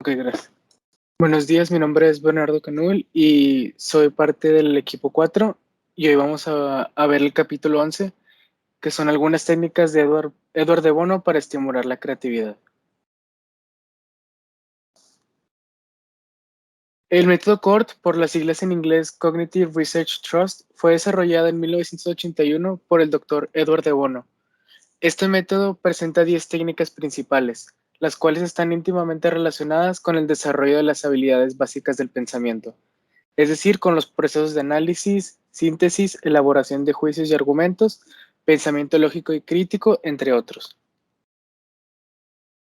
Ok, gracias. Buenos días, mi nombre es Bernardo Canul y soy parte del equipo 4 y hoy vamos a ver el capítulo 11, que son algunas técnicas de Edward de Bono para estimular la creatividad. El método CORT, por las siglas en inglés Cognitive Research Trust, fue desarrollado en 1981 por el Dr. Edward de Bono. Este método presenta 10 técnicas principales, las cuales están íntimamente relacionadas con el desarrollo de las habilidades básicas del pensamiento, es decir, con los procesos de análisis, síntesis, elaboración de juicios y argumentos, pensamiento lógico y crítico, entre otros.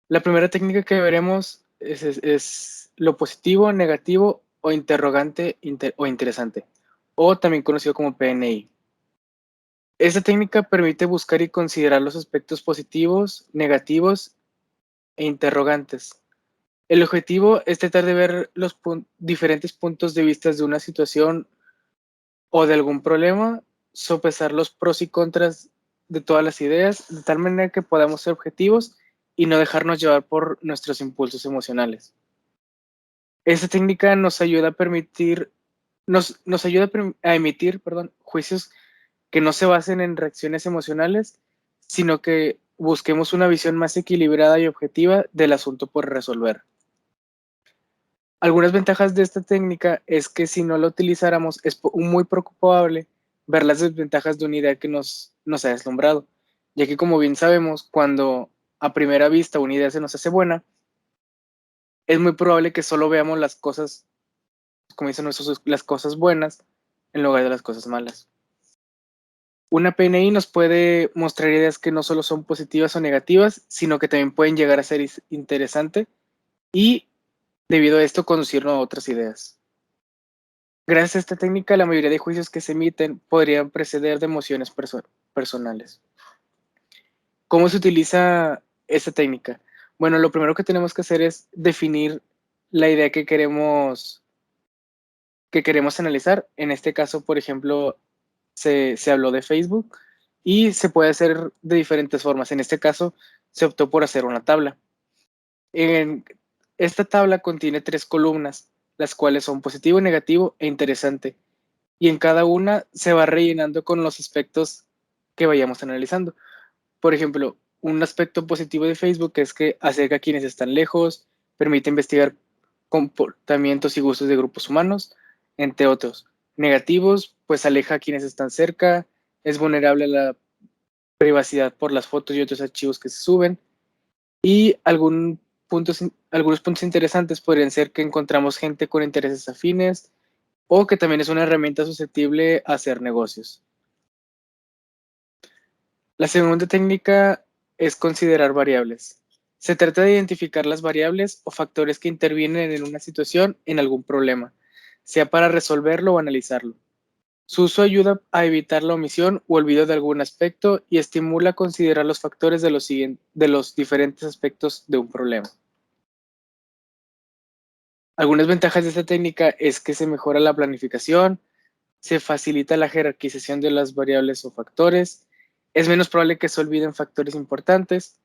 La primera técnica que veremos es lo positivo, negativo o interrogante o interesante, o también conocido como PNI. Esta técnica permite buscar y considerar los aspectos positivos, negativos e interrogantes. El objetivo es tratar de ver los diferentes puntos de vista de una situación o de algún problema, sopesar los pros y contras de todas las ideas, de tal manera que podamos ser objetivos y no dejarnos llevar por nuestros impulsos emocionales. Esta técnica nos ayuda a nos ayuda a emitir, juicios que no se basen en reacciones emocionales, sino que busquemos una visión más equilibrada y objetiva del asunto por resolver. Algunas ventajas de esta técnica es que si no la utilizáramos es muy preocupable ver las desventajas de una idea que nos ha deslumbrado, ya que como bien sabemos, cuando a primera vista una idea se nos hace buena, es muy probable que solo veamos las cosas, como dicen nosotros, las cosas buenas en lugar de las cosas malas. Una PNI nos puede mostrar ideas que no solo son positivas o negativas, sino que también pueden llegar a ser interesantes y, debido a esto, conducirnos a otras ideas. Gracias a esta técnica, la mayoría de juicios que se emiten podrían preceder de emociones personales. ¿Cómo se utiliza esta técnica? Bueno, lo primero que tenemos que hacer es definir la idea que queremos analizar. En este caso, por ejemplo, se habló de Facebook y se puede hacer de diferentes formas. En este caso, se optó por hacer una tabla. En esta tabla contiene 3 columnas, las cuales son positivo, negativo e interesante. Y en cada una se va rellenando con los aspectos que vayamos analizando. Por ejemplo, un aspecto positivo de Facebook es que acerca a quienes están lejos, permite investigar comportamientos y gustos de grupos humanos, entre otros. Negativos, pues aleja a quienes están cerca, es vulnerable a la privacidad por las fotos y otros archivos que se suben. Y algunos puntos interesantes podrían ser que encontramos gente con intereses afines o que también es una herramienta susceptible a hacer negocios. La segunda técnica es considerar variables. Se trata de identificar las variables o factores que intervienen en una situación en algún problema, sea para resolverlo o analizarlo. Su uso ayuda a evitar la omisión o olvido de algún aspecto y estimula a considerar los factores de los diferentes aspectos de un problema. Algunas ventajas de esta técnica es que se mejora la planificación, se facilita la jerarquización de las variables o factores, es menos probable que se olviden factores importantes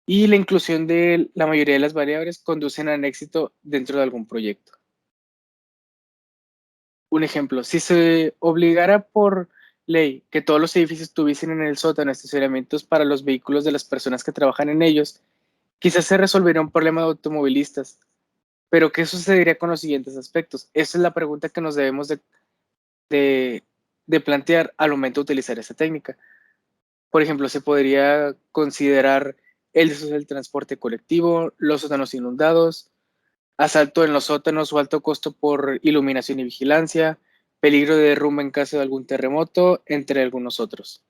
y la inclusión de la mayoría de las variables conducen al éxito dentro de algún proyecto. Un ejemplo, si se obligara por ley que todos los edificios tuviesen en el sótano estacionamientos para los vehículos de las personas que trabajan en ellos, quizás se resolvería un problema de automovilistas. Pero ¿qué sucedería con los siguientes aspectos? Esa es la pregunta que nos debemos de, de plantear al momento de utilizar esta técnica. Por ejemplo, se podría considerar el uso del transporte colectivo, los sótanos inundados, asalto en los sótanos o alto costo por iluminación y vigilancia, peligro de derrumbe en caso de algún terremoto, entre algunos otros.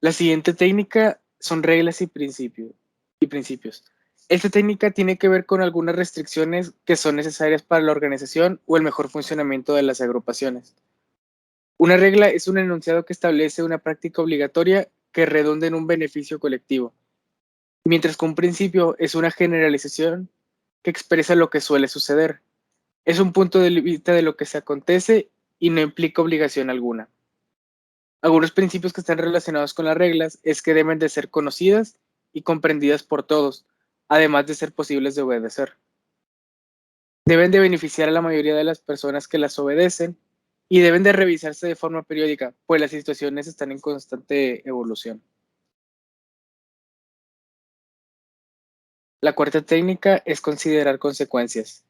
La siguiente técnica son reglas y principios. Esta técnica tiene que ver con algunas restricciones que son necesarias para la organización o el mejor funcionamiento de las agrupaciones. Una regla es un enunciado que establece una práctica obligatoria que redunde en un beneficio colectivo, mientras que un principio es una generalización que expresa lo que suele suceder. Es un punto de vista de lo que se acontece y no implica obligación alguna. Algunos principios que están relacionados con las reglas es que deben de ser conocidas y comprendidas por todos, además de ser posibles de obedecer. Deben de beneficiar a la mayoría de las personas que las obedecen y deben de revisarse de forma periódica, pues las situaciones están en constante evolución. La cuarta técnica es considerar consecuencias.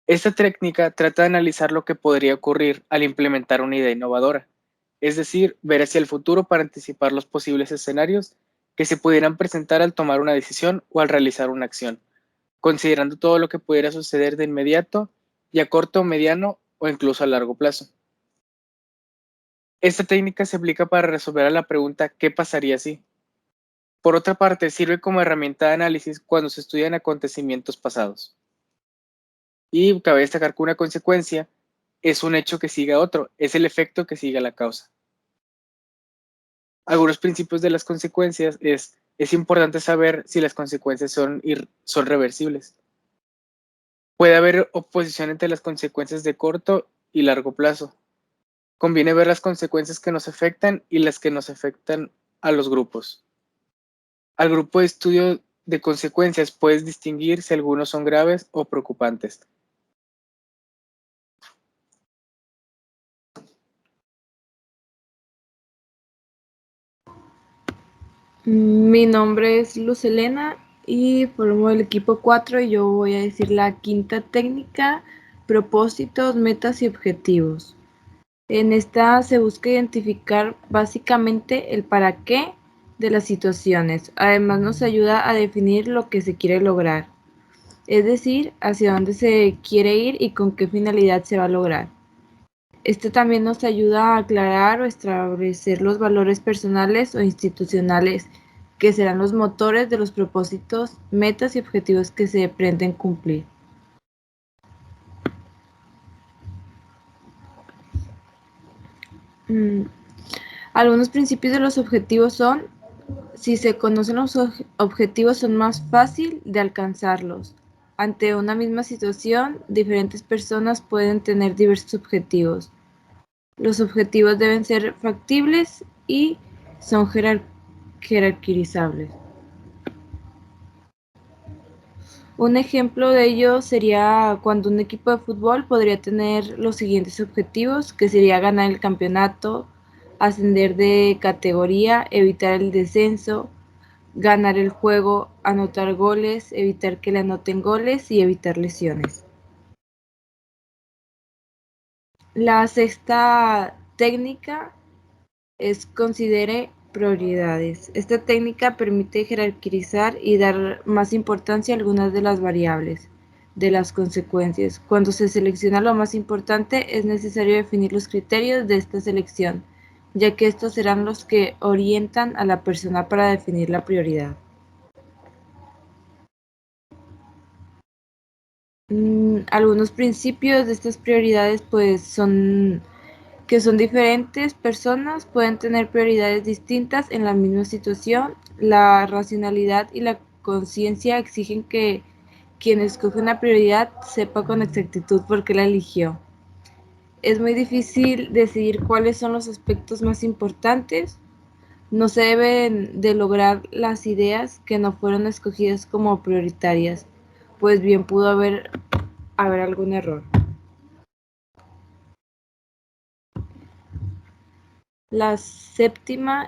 Esta técnica trata de analizar lo que podría ocurrir al implementar una idea innovadora, es decir, ver hacia el futuro para anticipar los posibles escenarios que se pudieran presentar al tomar una decisión o al realizar una acción, considerando todo lo que pudiera suceder de inmediato y a corto, mediano o incluso a largo plazo. Esta técnica se aplica para resolver a la pregunta ¿qué pasaría si? Por otra parte, sirve como herramienta de análisis cuando se estudian acontecimientos pasados. Y cabe destacar que una consecuencia es un hecho que sigue a otro, es el efecto que sigue a la causa. Algunos principios de las consecuencias es importante saber si las consecuencias son reversibles. Puede haber oposición entre las consecuencias de corto y largo plazo. Conviene ver las consecuencias que nos afectan y las que nos afectan a los grupos. Al grupo de estudio de consecuencias puedes distinguir si algunos son graves o preocupantes. Mi nombre es Luz Elena y formo el equipo 4 y yo voy a decir la quinta técnica, propósitos, metas y objetivos. En esta se busca identificar básicamente el para qué de las situaciones. Además nos ayuda a definir lo que se quiere lograr, es decir, hacia dónde se quiere ir y con qué finalidad se va a lograr. Esto también nos ayuda a aclarar o establecer los valores personales o institucionales que serán los motores de los propósitos, metas y objetivos que se pretenden cumplir. Algunos principios de los objetivos son: si se conocen los objetivos son más fácil de alcanzarlos. Ante una misma situación, diferentes personas pueden tener diversos objetivos. Los objetivos deben ser factibles y son jerarquizables. Un ejemplo de ello sería cuando un equipo de fútbol podría tener los siguientes objetivos, que sería ganar el campeonato, ascender de categoría, evitar el descenso, ganar el juego, anotar goles, evitar que le anoten goles y evitar lesiones. La sexta técnica es considere prioridades. Esta técnica permite jerarquizar y dar más importancia a algunas de las variables de las consecuencias. Cuando se selecciona lo más importante, es necesario definir los criterios de esta selección, ya que estos serán los que orientan a la persona para definir la prioridad. Algunos principios de estas prioridades pues son que son diferentes personas, pueden tener prioridades distintas en la misma situación. La racionalidad y la conciencia exigen que quien escoge una prioridad sepa con exactitud por qué la eligió. Es muy difícil decidir cuáles son los aspectos más importantes. No se deben de lograr las ideas que no fueron escogidas como prioritarias, pues bien pudo haber algún error. La séptima,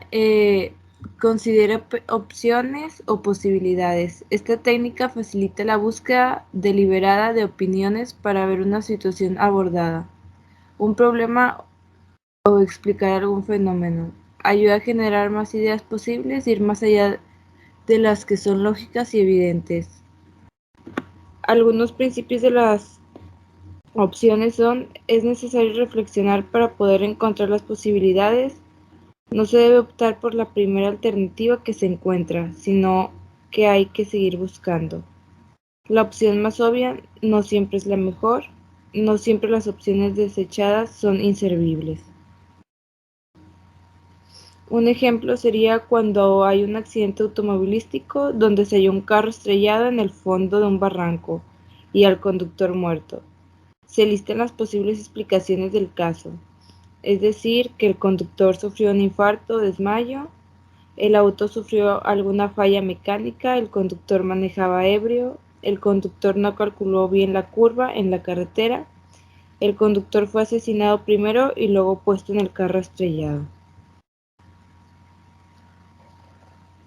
considera opciones o posibilidades. Esta técnica facilita la búsqueda deliberada de opiniones para ver una situación abordada, un problema o explicar algún fenómeno. Ayuda a generar más ideas posibles y ir más allá de las que son lógicas y evidentes. Algunos principios de las opciones son: es necesario reflexionar para poder encontrar las posibilidades. No se debe optar por la primera alternativa que se encuentra, sino que hay que seguir buscando. La opción más obvia no siempre es la mejor, no siempre las opciones desechadas son inservibles. Un ejemplo sería cuando hay un accidente automovilístico donde se halló un carro estrellado en el fondo de un barranco y al conductor muerto. Se listan las posibles explicaciones del caso, es decir, que el conductor sufrió un infarto o desmayo, el auto sufrió alguna falla mecánica, el conductor manejaba ebrio, el conductor no calculó bien la curva en la carretera, el conductor fue asesinado primero y luego puesto en el carro estrellado.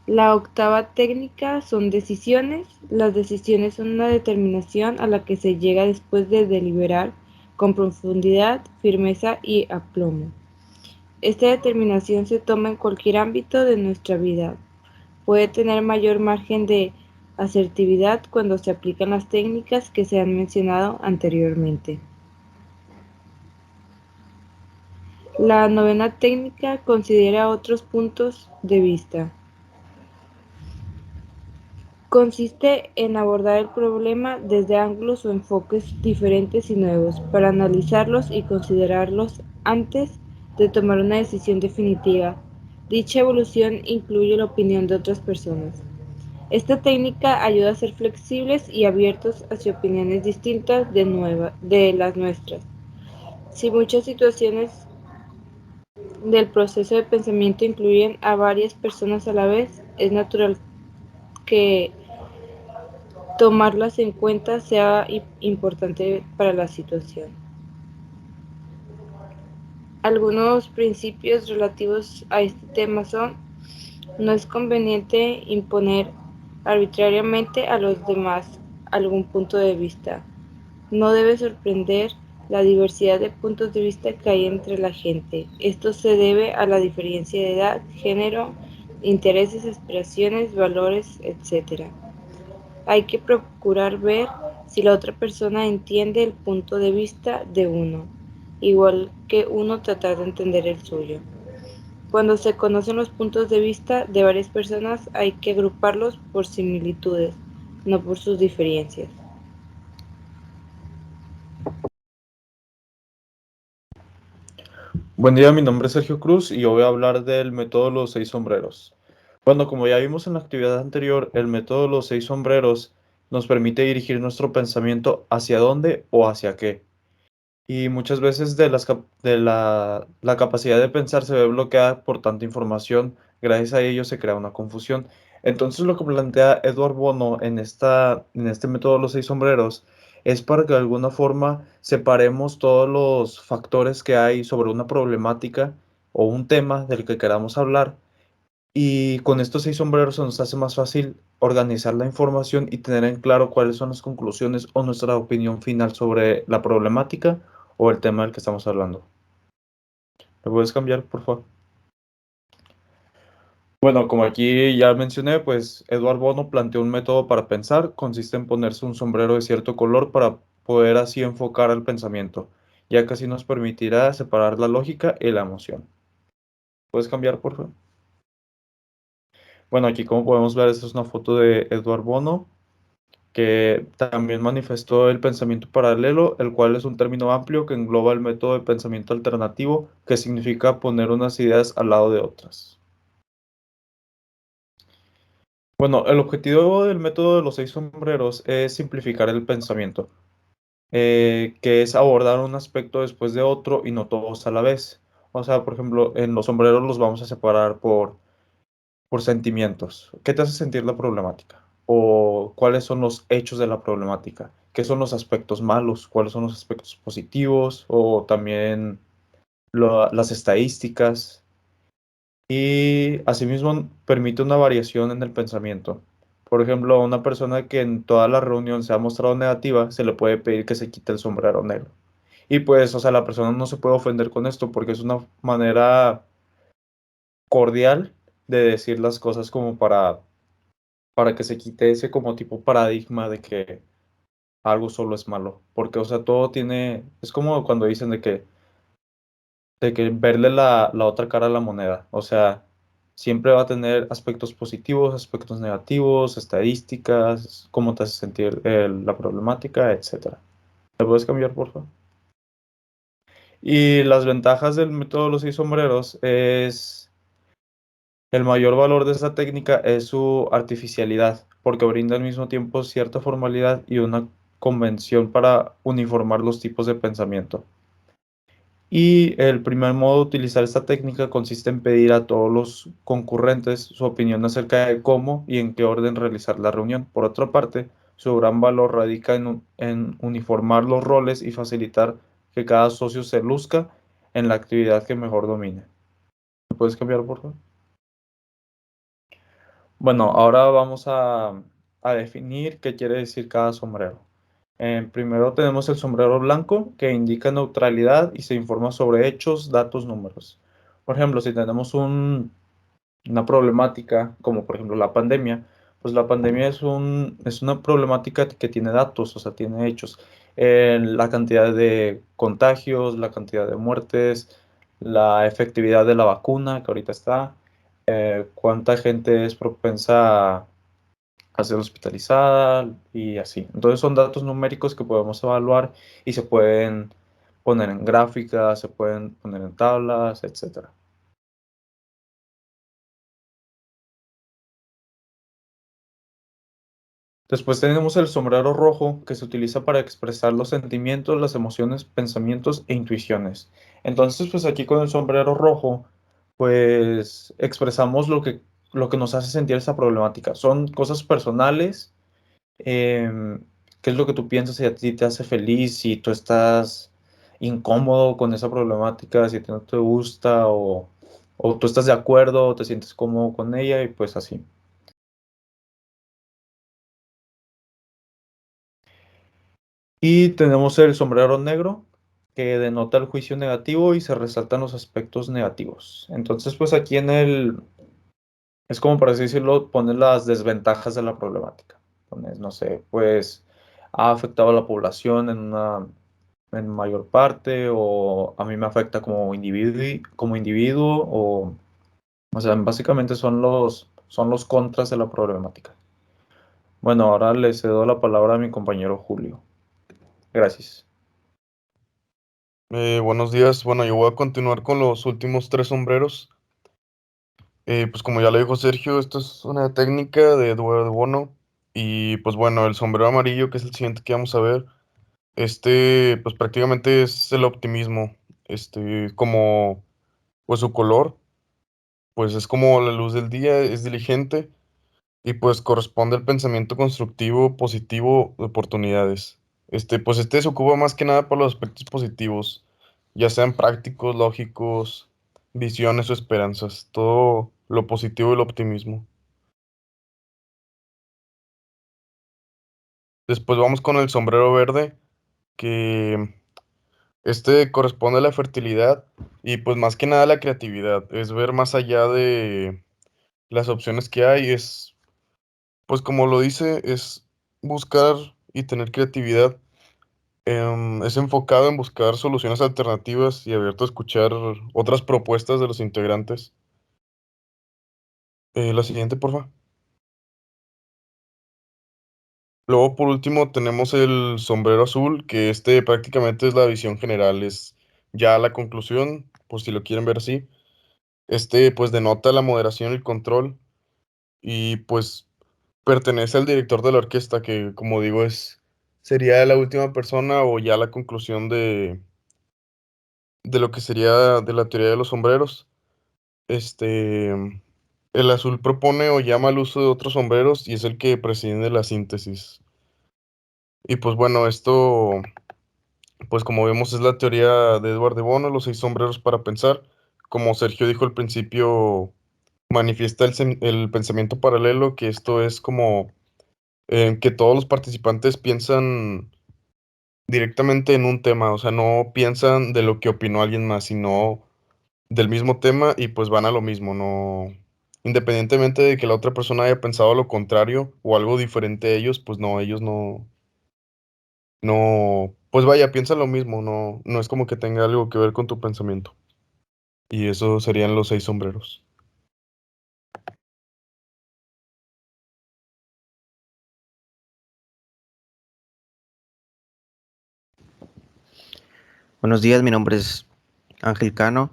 La octava técnica son decisiones. Las decisiones son una determinación a la que se llega después de deliberar con profundidad, firmeza y aplomo. Esta determinación se toma en cualquier ámbito de nuestra vida. Puede tener mayor margen de asertividad cuando se aplican las técnicas que se han mencionado anteriormente. La novena técnica considera otros puntos de vista. Consiste en abordar el problema desde ángulos o enfoques diferentes y nuevos, para analizarlos y considerarlos antes de tomar una decisión definitiva. Dicha evolución incluye la opinión de otras personas. Esta técnica ayuda a ser flexibles y abiertos hacia opiniones distintas de las nuestras. Si muchas situaciones del proceso de pensamiento incluyen a varias personas a la vez, es natural que tomarlas en cuenta sea importante para la situación. Algunos principios relativos a este tema son: no es conveniente imponer arbitrariamente a los demás algún punto de vista. No debe sorprender la diversidad de puntos de vista que hay entre la gente. Esto se debe a la diferencia de edad, género, intereses, aspiraciones, valores, etc. Hay que procurar ver si la otra persona entiende el punto de vista de uno, igual que uno tratar de entender el suyo. Cuando se conocen los puntos de vista de varias personas, hay que agruparlos por similitudes, no por sus diferencias. Buen día, mi nombre es Sergio Cruz y yo voy a hablar del método de los 6 sombreros. Bueno, como ya vimos en la actividad anterior, el método de los 6 sombreros nos permite dirigir nuestro pensamiento hacia dónde o hacia qué. Y muchas veces la capacidad de pensar se ve bloqueada por tanta información, gracias a ello se crea una confusión. Entonces lo que plantea Edward Bono en este método de los 6 sombreros es para que de alguna forma separemos todos los factores que hay sobre una problemática o un tema del que queramos hablar, y con estos 6 sombreros se nos hace más fácil organizar la información y tener en claro cuáles son las conclusiones o nuestra opinión final sobre la problemática o el tema del que estamos hablando. ¿Me puedes cambiar, por favor? Bueno, como aquí ya mencioné, pues Edward Bono planteó un método para pensar. Consiste en ponerse un sombrero de cierto color para poder así enfocar el pensamiento, ya que así nos permitirá separar la lógica y la emoción. ¿Puedes cambiar, por favor? Bueno, aquí como podemos ver, esta es una foto de Edward Bono, que también manifestó el pensamiento paralelo, el cual es un término amplio que engloba el método de pensamiento alternativo, que significa poner unas ideas al lado de otras. Bueno, el objetivo del método de los 6 sombreros es simplificar el pensamiento, que es abordar un aspecto después de otro y no todos a la vez. O sea, por ejemplo, en los sombreros los vamos a separar por sentimientos. ¿Qué te hace sentir la problemática? ¿O cuáles son los hechos de la problemática? ¿Qué son los aspectos malos? ¿Cuáles son los aspectos positivos? O también las estadísticas. Y asimismo permite una variación en el pensamiento. Por ejemplo, a una persona que en toda la reunión se ha mostrado negativa, se le puede pedir que se quite el sombrero negro. Y pues, o sea, la persona no se puede ofender con esto porque es una manera cordial de decir las cosas como para que se quite ese como tipo paradigma de que algo solo es malo. Porque, o sea, todo tiene, es como cuando dicen de que verle la otra cara a la moneda. O sea, siempre va a tener aspectos positivos, aspectos negativos, estadísticas, cómo te hace sentir la problemática, etcétera. ¿Me puedes cambiar, por favor? Y las ventajas del método de los 6 sombreros es el mayor valor de esta técnica es su artificialidad, porque brinda al mismo tiempo cierta formalidad y una convención para uniformar los tipos de pensamiento. Y el primer modo de utilizar esta técnica consiste en pedir a todos los concurrentes su opinión acerca de cómo y en qué orden realizar la reunión. Por otra parte, su gran valor radica en uniformar los roles y facilitar que cada socio se luzca en la actividad que mejor domine. ¿Me puedes cambiar, por favor? Bueno, ahora vamos a definir qué quiere decir cada sombrero. Primero tenemos el sombrero blanco, que indica neutralidad y se informa sobre hechos, datos, números. Por ejemplo, si tenemos una problemática, como por ejemplo la pandemia, pues la pandemia es una problemática que tiene datos, o sea, tiene hechos. La cantidad de contagios, la cantidad de muertes, la efectividad de la vacuna que ahorita está, cuánta gente es propensa a ser hospitalizada y así. Entonces son datos numéricos que podemos evaluar y se pueden poner en gráficas, se pueden poner en tablas, etcétera. Después tenemos el sombrero rojo, que se utiliza para expresar los sentimientos, las emociones, pensamientos e intuiciones. Entonces, pues aquí con el sombrero rojo, pues expresamos lo que nos hace sentir esa problemática. Son cosas personales, qué es lo que tú piensas si a ti te hace feliz, si tú estás incómodo con esa problemática, si a ti no te gusta o tú estás de acuerdo o te sientes cómodo con ella y pues así. Y tenemos el sombrero negro, que denota el juicio negativo y se resaltan los aspectos negativos. Entonces, pues aquí es como por así decirlo, pones las desventajas de la problemática. Pones, no sé, pues ha afectado a la población en mayor parte, o a mí me afecta como individuo, o sea, básicamente son los contras de la problemática. Bueno, ahora le cedo la palabra a mi compañero Julio. Gracias. Buenos días. Bueno, yo voy a continuar con los últimos tres sombreros. Pues como ya le dijo Sergio, esto es una técnica de Eduardo de Bono. Y pues bueno, el sombrero amarillo, que es el siguiente que vamos a ver, pues prácticamente es el optimismo. Como pues su color, pues es como la luz del día, es diligente y pues corresponde al pensamiento constructivo, positivo de oportunidades. Pues se ocupa más que nada por los aspectos positivos, ya sean prácticos, lógicos, visiones o esperanzas, todo lo positivo y el optimismo. Después vamos con el sombrero verde, que corresponde a la fertilidad y pues más que nada a la creatividad, es ver más allá de las opciones que hay, pues como lo dice, es buscar y tener creatividad. Es enfocado en buscar soluciones alternativas y abierto a escuchar otras propuestas de los integrantes. La siguiente, porfa. Luego, por último, tenemos el sombrero azul, que prácticamente es la visión general, es ya la conclusión, por si lo quieren ver así. Pues denota la moderación y el control y pues pertenece al director de la orquesta, que como digo, sería la última persona o ya la conclusión de lo que sería de la teoría de los sombreros. Este, el azul propone o llama al uso de otros sombreros y es el que preside la síntesis. Y pues bueno, pues como vemos, es la teoría de Edward de Bono, los seis sombreros para pensar. Como Sergio dijo al principio, manifiesta el pensamiento paralelo, que esto es como que todos los participantes piensan directamente en un tema, o sea, no piensan de lo que opinó alguien más, sino del mismo tema y pues van a lo mismo, no, independientemente de que la otra persona haya pensado lo contrario o algo diferente a ellos, pues no, ellos no, pues vaya, piensan lo mismo, no es como que tenga algo que ver con tu pensamiento. Y eso serían los seis sombreros. Buenos días, mi nombre es Ángel Cano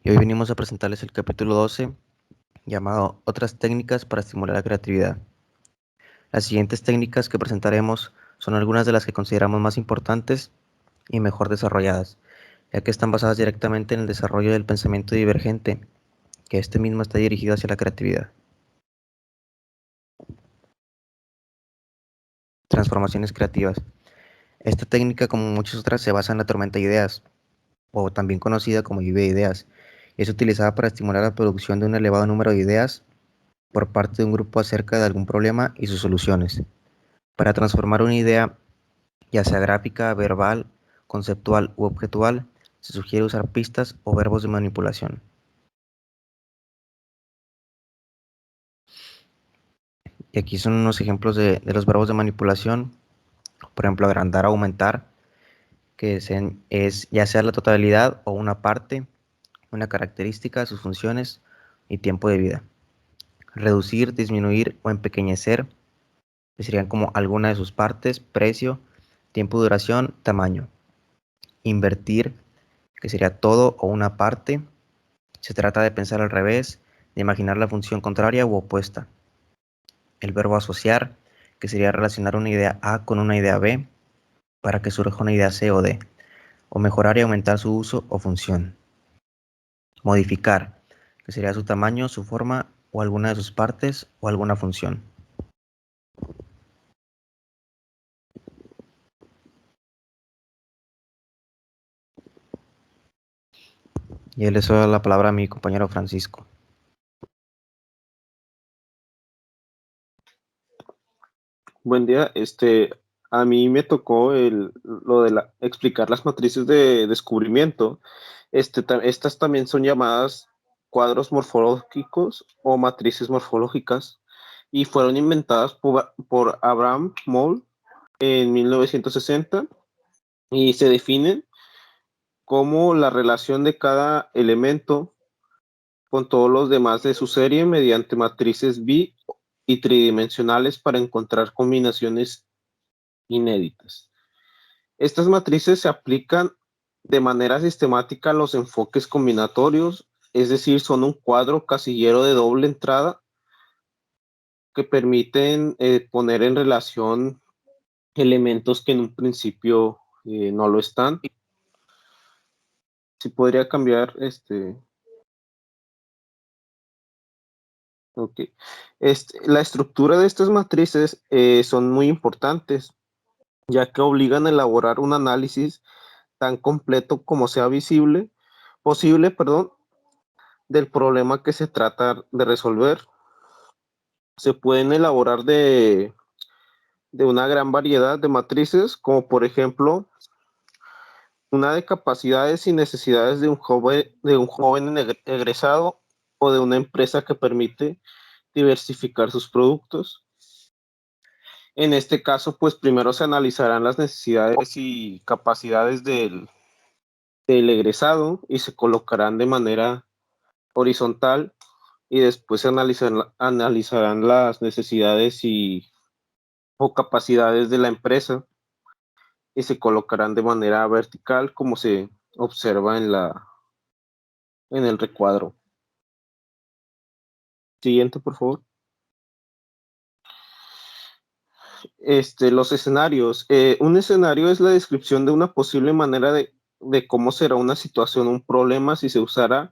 y hoy venimos a presentarles el capítulo 12 llamado Otras técnicas para estimular la creatividad. Las siguientes técnicas que presentaremos son algunas de las que consideramos más importantes y mejor desarrolladas. ya que están basadas directamente en el desarrollo del pensamiento divergente, que este mismo está dirigido hacia la creatividad. Transformaciones creativas. Esta técnica, como muchas otras, se basa en la tormenta de ideas, o también conocida como lluvia de ideas. Es utilizada para estimular la producción de un elevado número de ideas por parte de un grupo acerca de algún problema y sus soluciones. Para transformar una idea, ya sea gráfica, verbal, conceptual u objetual, se sugiere usar pistas o verbos de manipulación. Y aquí son unos ejemplos de los verbos de manipulación. Por ejemplo, agrandar, aumentar, que es ya sea la totalidad o una parte, una característica, sus funciones y tiempo de vida. Reducir, disminuir o empequeñecer, que serían como alguna de sus partes, precio, tiempo de duración, tamaño. Invertir, que sería todo o una parte. Se trata de pensar al revés, de imaginar la función contraria u opuesta. El verbo asociar, que sería relacionar una idea A con una idea B para que surja una idea C o D, o mejorar y aumentar su uso o función. Modificar, que sería su tamaño, su forma o alguna de sus partes o alguna función. Y él le doy la palabra a mi compañero Francisco. Buen día. A mí me tocó lo de explicar las matrices de descubrimiento. Estas también son llamadas cuadros morfológicos o matrices morfológicas y fueron inventadas por Abraham Moll en 1960 y se definen como la relación de cada elemento con todos los demás de su serie mediante matrices bi y tridimensionales para encontrar combinaciones inéditas. Estas matrices se aplican de manera sistemática a los enfoques combinatorios, es decir, son un cuadro casillero de doble entrada que permiten poner en relación elementos que en un principio no lo están. Si podría cambiar ok. La estructura de estas matrices son muy importantes, ya que obligan a elaborar un análisis tan completo como sea posible, del problema que se trata de resolver. Se pueden elaborar de una gran variedad de matrices, como por ejemplo, una de capacidades y necesidades de un joven egresado o de una empresa que permite diversificar sus productos. En este caso, pues primero se analizarán las necesidades y capacidades del egresado y se colocarán de manera horizontal y después se analizarán las necesidades o capacidades de la empresa y se colocarán de manera vertical como se observa en el recuadro. Siguiente, por favor. Los escenarios. Un escenario es la descripción de una posible manera de cómo será una situación, un problema, si se usara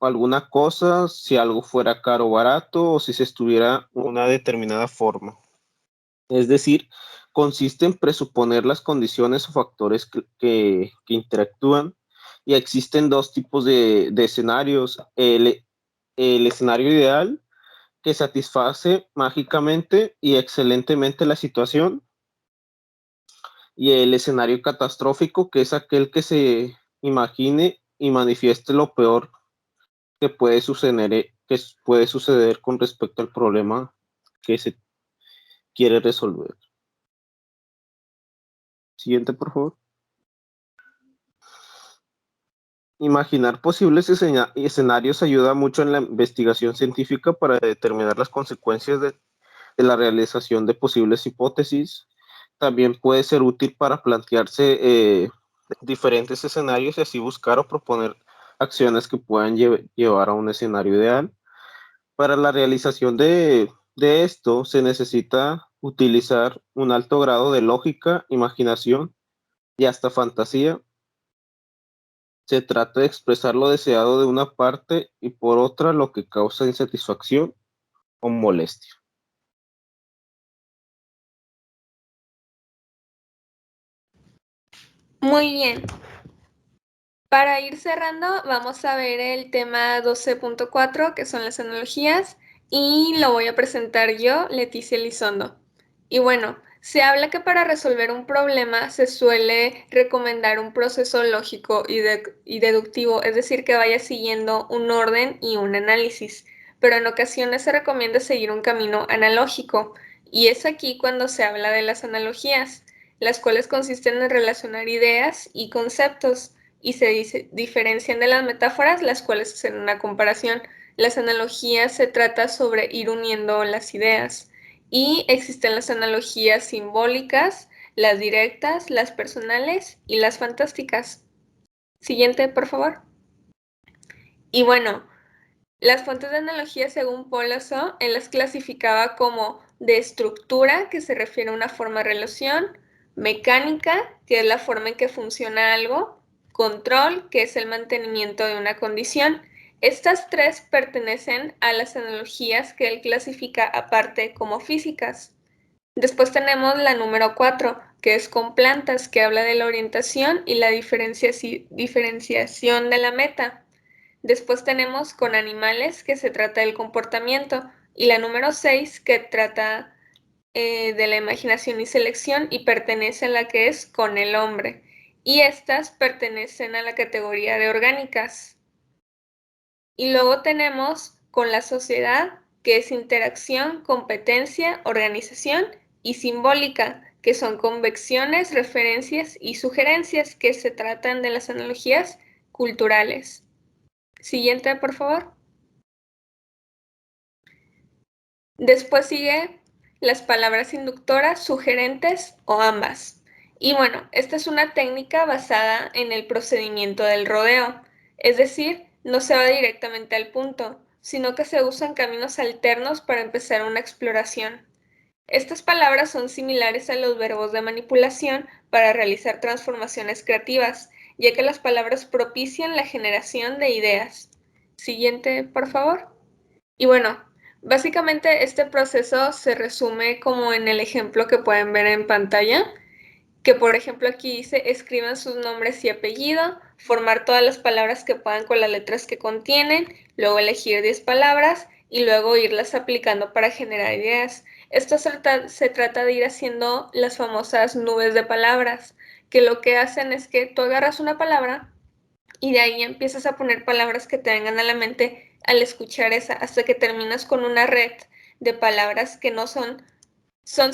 alguna cosa, si algo fuera caro o barato, o si se estuviera una determinada forma. Es decir, consiste en presuponer las condiciones o factores que interactúan, y existen dos tipos de escenarios. El escenario ideal, que satisface mágicamente y excelentemente la situación, y el escenario catastrófico, que es aquel que se imagine y manifieste lo peor que puede suceder con respecto al problema que se quiere resolver. Siguiente, por favor. Imaginar posibles escenarios ayuda mucho en la investigación científica para determinar las consecuencias de la realización de posibles hipótesis. También puede ser útil para plantearse diferentes escenarios y así buscar o proponer acciones que puedan llevar a un escenario ideal. Para la realización de esto se necesita utilizar un alto grado de lógica, imaginación y hasta fantasía. Se trata de expresar lo deseado de una parte y por otra lo que causa insatisfacción o molestia. Muy bien. Para ir cerrando, vamos a ver el tema 12.4, que son las analogías, y lo voy a presentar yo, Leticia Elizondo. Y bueno, se habla que para resolver un problema se suele recomendar un proceso lógico y deductivo, es decir, que vaya siguiendo un orden y un análisis, pero en ocasiones se recomienda seguir un camino analógico, y es aquí cuando se habla de las analogías, las cuales consisten en relacionar ideas y conceptos y se diferencian de las metáforas, las cuales hacen una comparación. Las analogías se trata sobre ir uniendo las ideas y existen las analogías simbólicas, las directas, las personales y las fantásticas. Siguiente, por favor. Y bueno, las fuentes de analogía según Polazo, él las clasificaba como de estructura, que se refiere a una forma de relación, mecánica, que es la forma en que funciona algo, control, que es el mantenimiento de una condición. Estas tres pertenecen a las analogías que él clasifica aparte como físicas. Después tenemos la número 4, que es con plantas, que habla de la orientación y la diferenciación de la meta. Después tenemos con animales, que se trata del comportamiento, y la número 6, que trata de la imaginación y selección y pertenece a la que es con el hombre. Y estas pertenecen a la categoría de orgánicas. Y luego tenemos con la sociedad, que es interacción, competencia, organización, y simbólica, que son convecciones, referencias y sugerencias, que se tratan de las analogías culturales. Siguiente, por favor. Después sigue las palabras inductoras, sugerentes o ambas. Y bueno, esta es una técnica basada en el procedimiento del rodeo, es decir, no se va directamente al punto, sino que se usan caminos alternos para empezar una exploración. Estas palabras son similares a los verbos de manipulación para realizar transformaciones creativas, ya que las palabras propician la generación de ideas. Siguiente, por favor. Y bueno, básicamente este proceso se resume como en el ejemplo que pueden ver en pantalla, que por ejemplo aquí dice escriban sus nombres y apellido, formar todas las palabras que puedan con las letras que contienen, luego elegir 10 palabras y luego irlas aplicando para generar ideas. Esto se trata de ir haciendo las famosas nubes de palabras, que lo que hacen es que tú agarras una palabra y de ahí empiezas a poner palabras que te vengan a la mente al escuchar esa, hasta que terminas con una red de palabras que no son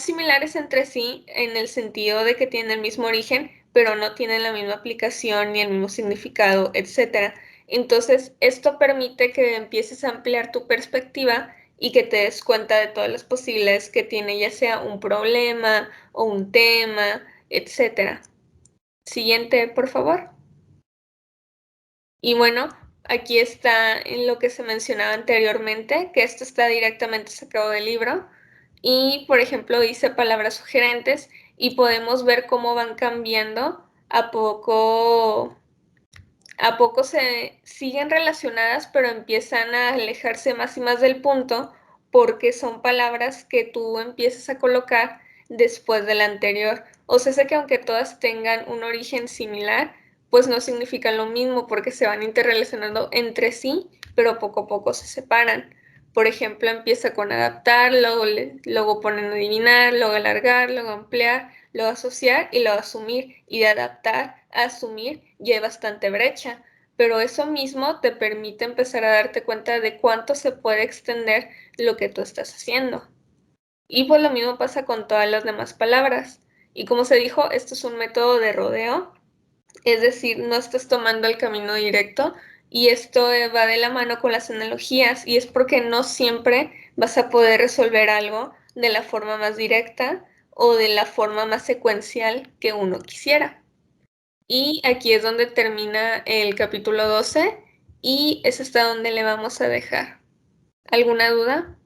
similares entre sí en el sentido de que tienen el mismo origen, pero no tienen la misma aplicación ni el mismo significado, etc. Entonces, esto permite que empieces a ampliar tu perspectiva y que te des cuenta de todas las posibilidades que tiene, ya sea un problema o un tema, etc. Siguiente, por favor. Y bueno, aquí está en lo que se mencionaba anteriormente, que esto está directamente sacado del libro. Y, por ejemplo, dice palabras sugerentes y podemos ver cómo van cambiando a poco se siguen relacionadas, pero empiezan a alejarse más y más del punto porque son palabras que tú empiezas a colocar después de la anterior. O sea, sé que aunque todas tengan un origen similar, pues no significan lo mismo porque se van interrelacionando entre sí, pero poco a poco se separan. Por ejemplo, empieza con adaptar, luego ponen adivinar, luego alargar, luego ampliar, luego asociar y luego asumir. Y de adaptar a asumir ya hay bastante brecha, pero eso mismo te permite empezar a darte cuenta de cuánto se puede extender lo que tú estás haciendo. Y pues lo mismo pasa con todas las demás palabras. Y como se dijo, esto es un método de rodeo, es decir, no estás tomando el camino directo, y esto va de la mano con las analogías, y es porque no siempre vas a poder resolver algo de la forma más directa o de la forma más secuencial que uno quisiera. Y aquí es donde termina el capítulo 12 y es hasta donde le vamos a dejar. ¿Alguna duda?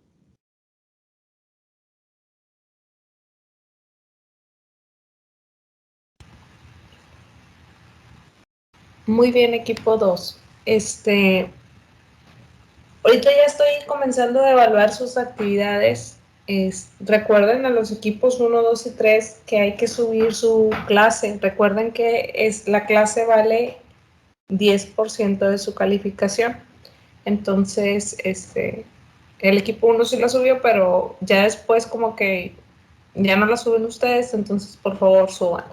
Muy bien, equipo 2. Ahorita ya estoy comenzando a evaluar sus actividades. Recuerden a los equipos 1, 2 y 3 que hay que subir su clase. Recuerden que la clase vale 10% de su calificación. Entonces, el equipo 1 sí la subió, pero ya después como que ya no la suben ustedes, entonces por favor suban.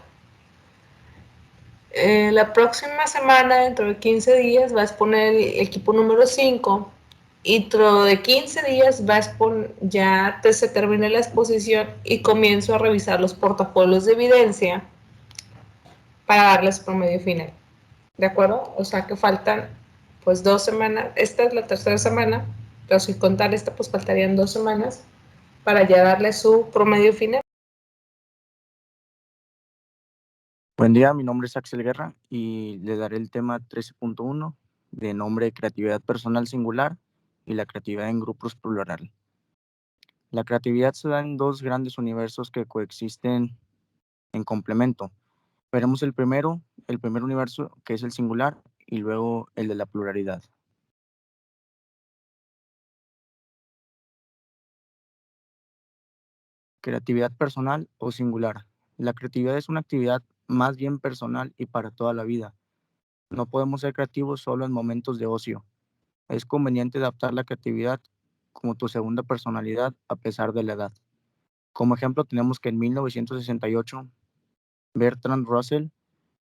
La próxima semana, dentro de 15 días, va a exponer el equipo número 5 y dentro de 15 días va a exponer, ya se termina la exposición y comienzo a revisar los portafolios de evidencia para darles promedio final. ¿De acuerdo? O sea que faltan pues 2 semanas. Esta es la tercera semana, pero sin contar esta pues faltarían 2 semanas para ya darle su promedio final. Buen día, mi nombre es Axel Guerra y le daré el tema 13.1 de nombre creatividad personal singular y la creatividad en grupos plural. La creatividad se da en dos grandes universos que coexisten en complemento. Veremos el primer universo que es el singular y luego el de la pluralidad. Creatividad personal o singular. La creatividad es una actividad más bien personal y para toda la vida. No podemos ser creativos solo en momentos de ocio. Es conveniente adaptar la creatividad como tu segunda personalidad a pesar de la edad. Como ejemplo, tenemos que en 1968 Bertrand Russell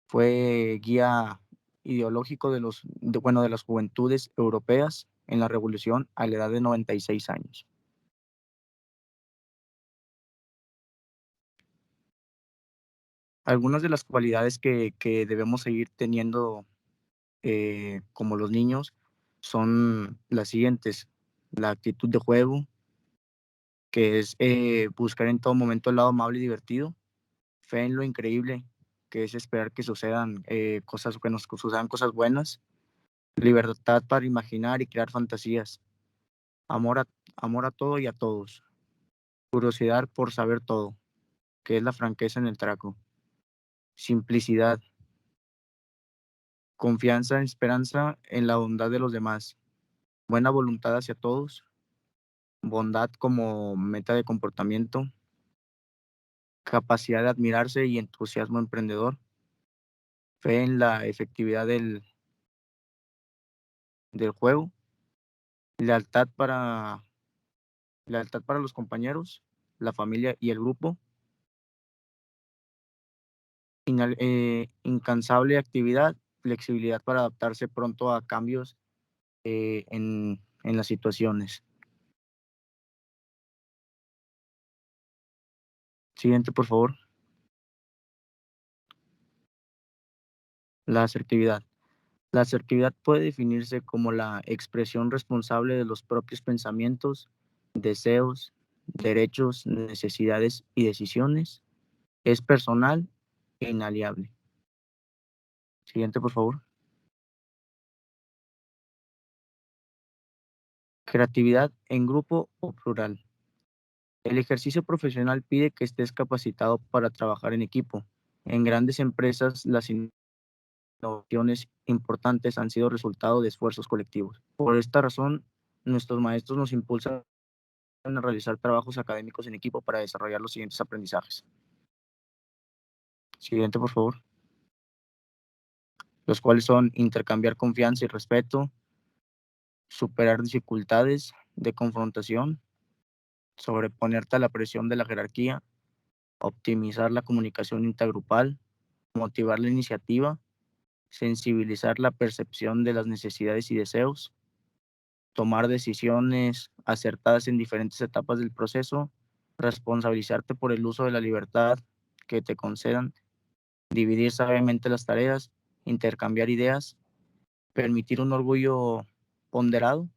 fue guía ideológico de las juventudes europeas en la revolución a la edad de 96 años. Algunas de las cualidades que debemos seguir teniendo como los niños son las siguientes: la actitud de juego, que es buscar en todo momento el lado amable y divertido; fe en lo increíble, que es esperar que sucedan sucedan cosas buenas; libertad para imaginar y crear fantasías; amor a, amor a todo y a todos; curiosidad por saber todo, que es la franqueza en el trato; simplicidad; confianza, esperanza en la bondad de los demás; buena voluntad hacia todos; bondad como meta de comportamiento; capacidad de admirarse y entusiasmo emprendedor; fe en la efectividad del juego; lealtad para, lealtad para los compañeros, la familia y el grupo; incansable actividad, flexibilidad para adaptarse pronto a cambios en las situaciones. Siguiente, por favor. La asertividad. La asertividad puede definirse como la expresión responsable de los propios pensamientos, deseos, derechos, necesidades y decisiones. Es personal e inaliable. Siguiente, por favor. Creatividad en grupo o plural. El ejercicio profesional pide que estés capacitado para trabajar en equipo. En grandes empresas, las innovaciones importantes han sido resultado de esfuerzos colectivos. Por esta razón, nuestros maestros nos impulsan a realizar trabajos académicos en equipo para desarrollar los siguientes aprendizajes. Siguiente, por favor. Los cuales son intercambiar confianza y respeto, superar dificultades de confrontación, sobreponerte a la presión de la jerarquía, optimizar la comunicación intergrupal, motivar la iniciativa, sensibilizar la percepción de las necesidades y deseos, tomar decisiones acertadas en diferentes etapas del proceso, responsabilizarte por el uso de la libertad que te concedan, dividir sabiamente las tareas, intercambiar ideas, permitir un orgullo ponderado,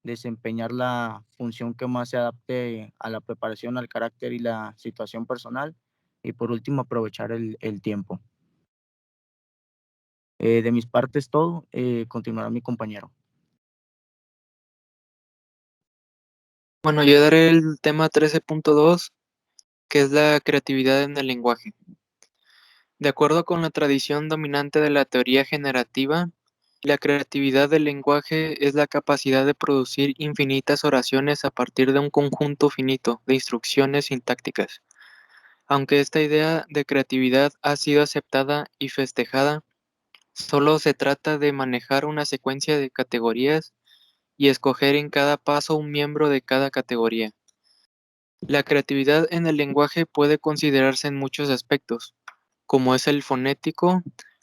desempeñar la función que más se adapte a la preparación, al carácter y la situación personal, y por último aprovechar el tiempo. De mis partes todo, continuará mi compañero. Bueno, yo daré el tema 13.2, que es la creatividad en el lenguaje. De acuerdo con la tradición dominante de la teoría generativa, la creatividad del lenguaje es la capacidad de producir infinitas oraciones a partir de un conjunto finito de instrucciones sintácticas. Aunque esta idea de creatividad ha sido aceptada y festejada, solo se trata de manejar una secuencia de categorías y escoger en cada paso un miembro de cada categoría. La creatividad en el lenguaje puede considerarse en muchos aspectos, como es el fonético,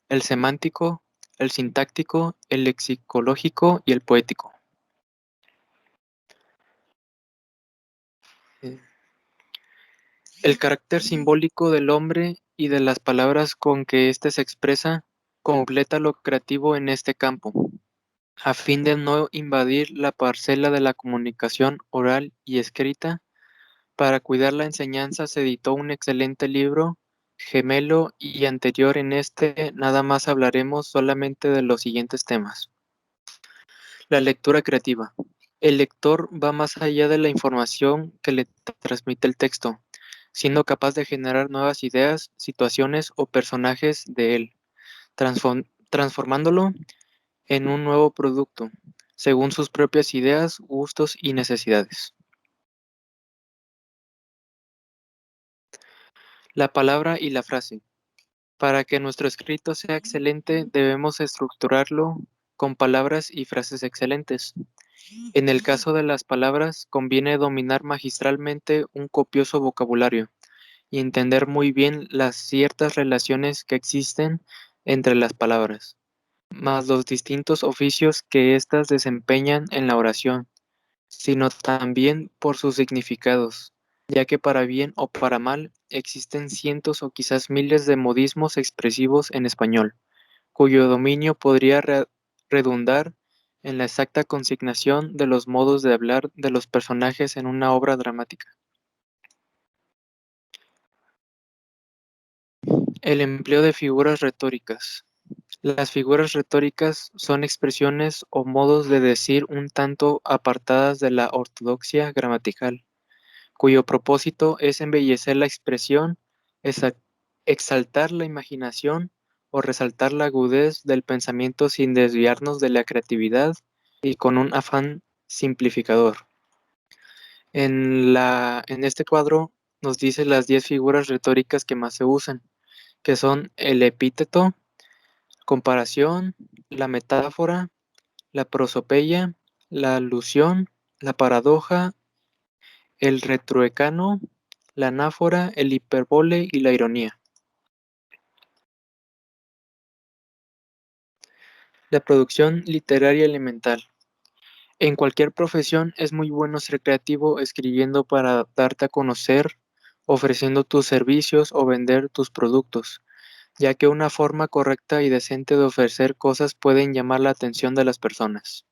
el semántico, el sintáctico, el lexicológico y el poético. El carácter simbólico del hombre y de las palabras con que éste se expresa completa lo creativo en este campo. A fin de no invadir la parcela de la comunicación oral y escrita, para cuidar la enseñanza se editó un excelente libro, gemelo y anterior. En este nada más hablaremos solamente de los siguientes temas. La lectura creativa. El lector va más allá de la información que le transmite el texto, siendo capaz de generar nuevas ideas, situaciones o personajes de él, transformándolo en un nuevo producto, según sus propias ideas, gustos y necesidades. La palabra y la frase. Para que nuestro escrito sea excelente, debemos estructurarlo con palabras y frases excelentes. En el caso de las palabras, conviene dominar magistralmente un copioso vocabulario y entender muy bien las ciertas relaciones que existen entre las palabras, más los distintos oficios que éstas desempeñan en la oración, sino también por sus significados, ya que para bien o para mal existen cientos o quizás miles de modismos expresivos en español, cuyo dominio podría redundar en la exacta consignación de los modos de hablar de los personajes en una obra dramática. El empleo de figuras retóricas. Las figuras retóricas son expresiones o modos de decir un tanto apartadas de la ortodoxia gramatical, cuyo propósito es embellecer la expresión, exaltar la imaginación o resaltar la agudez del pensamiento sin desviarnos de la creatividad y con un afán simplificador. En este cuadro nos dice las 10 figuras retóricas que más se usan, que son el epíteto, comparación, la metáfora, la prosopeya, la alusión, la paradoja, el retruécano, la anáfora, el hipérbole y la ironía. La producción literaria elemental. En cualquier profesión es muy bueno ser creativo escribiendo para darte a conocer, ofreciendo tus servicios o vender tus productos, ya que una forma correcta y decente de ofrecer cosas pueden llamar la atención de las personas.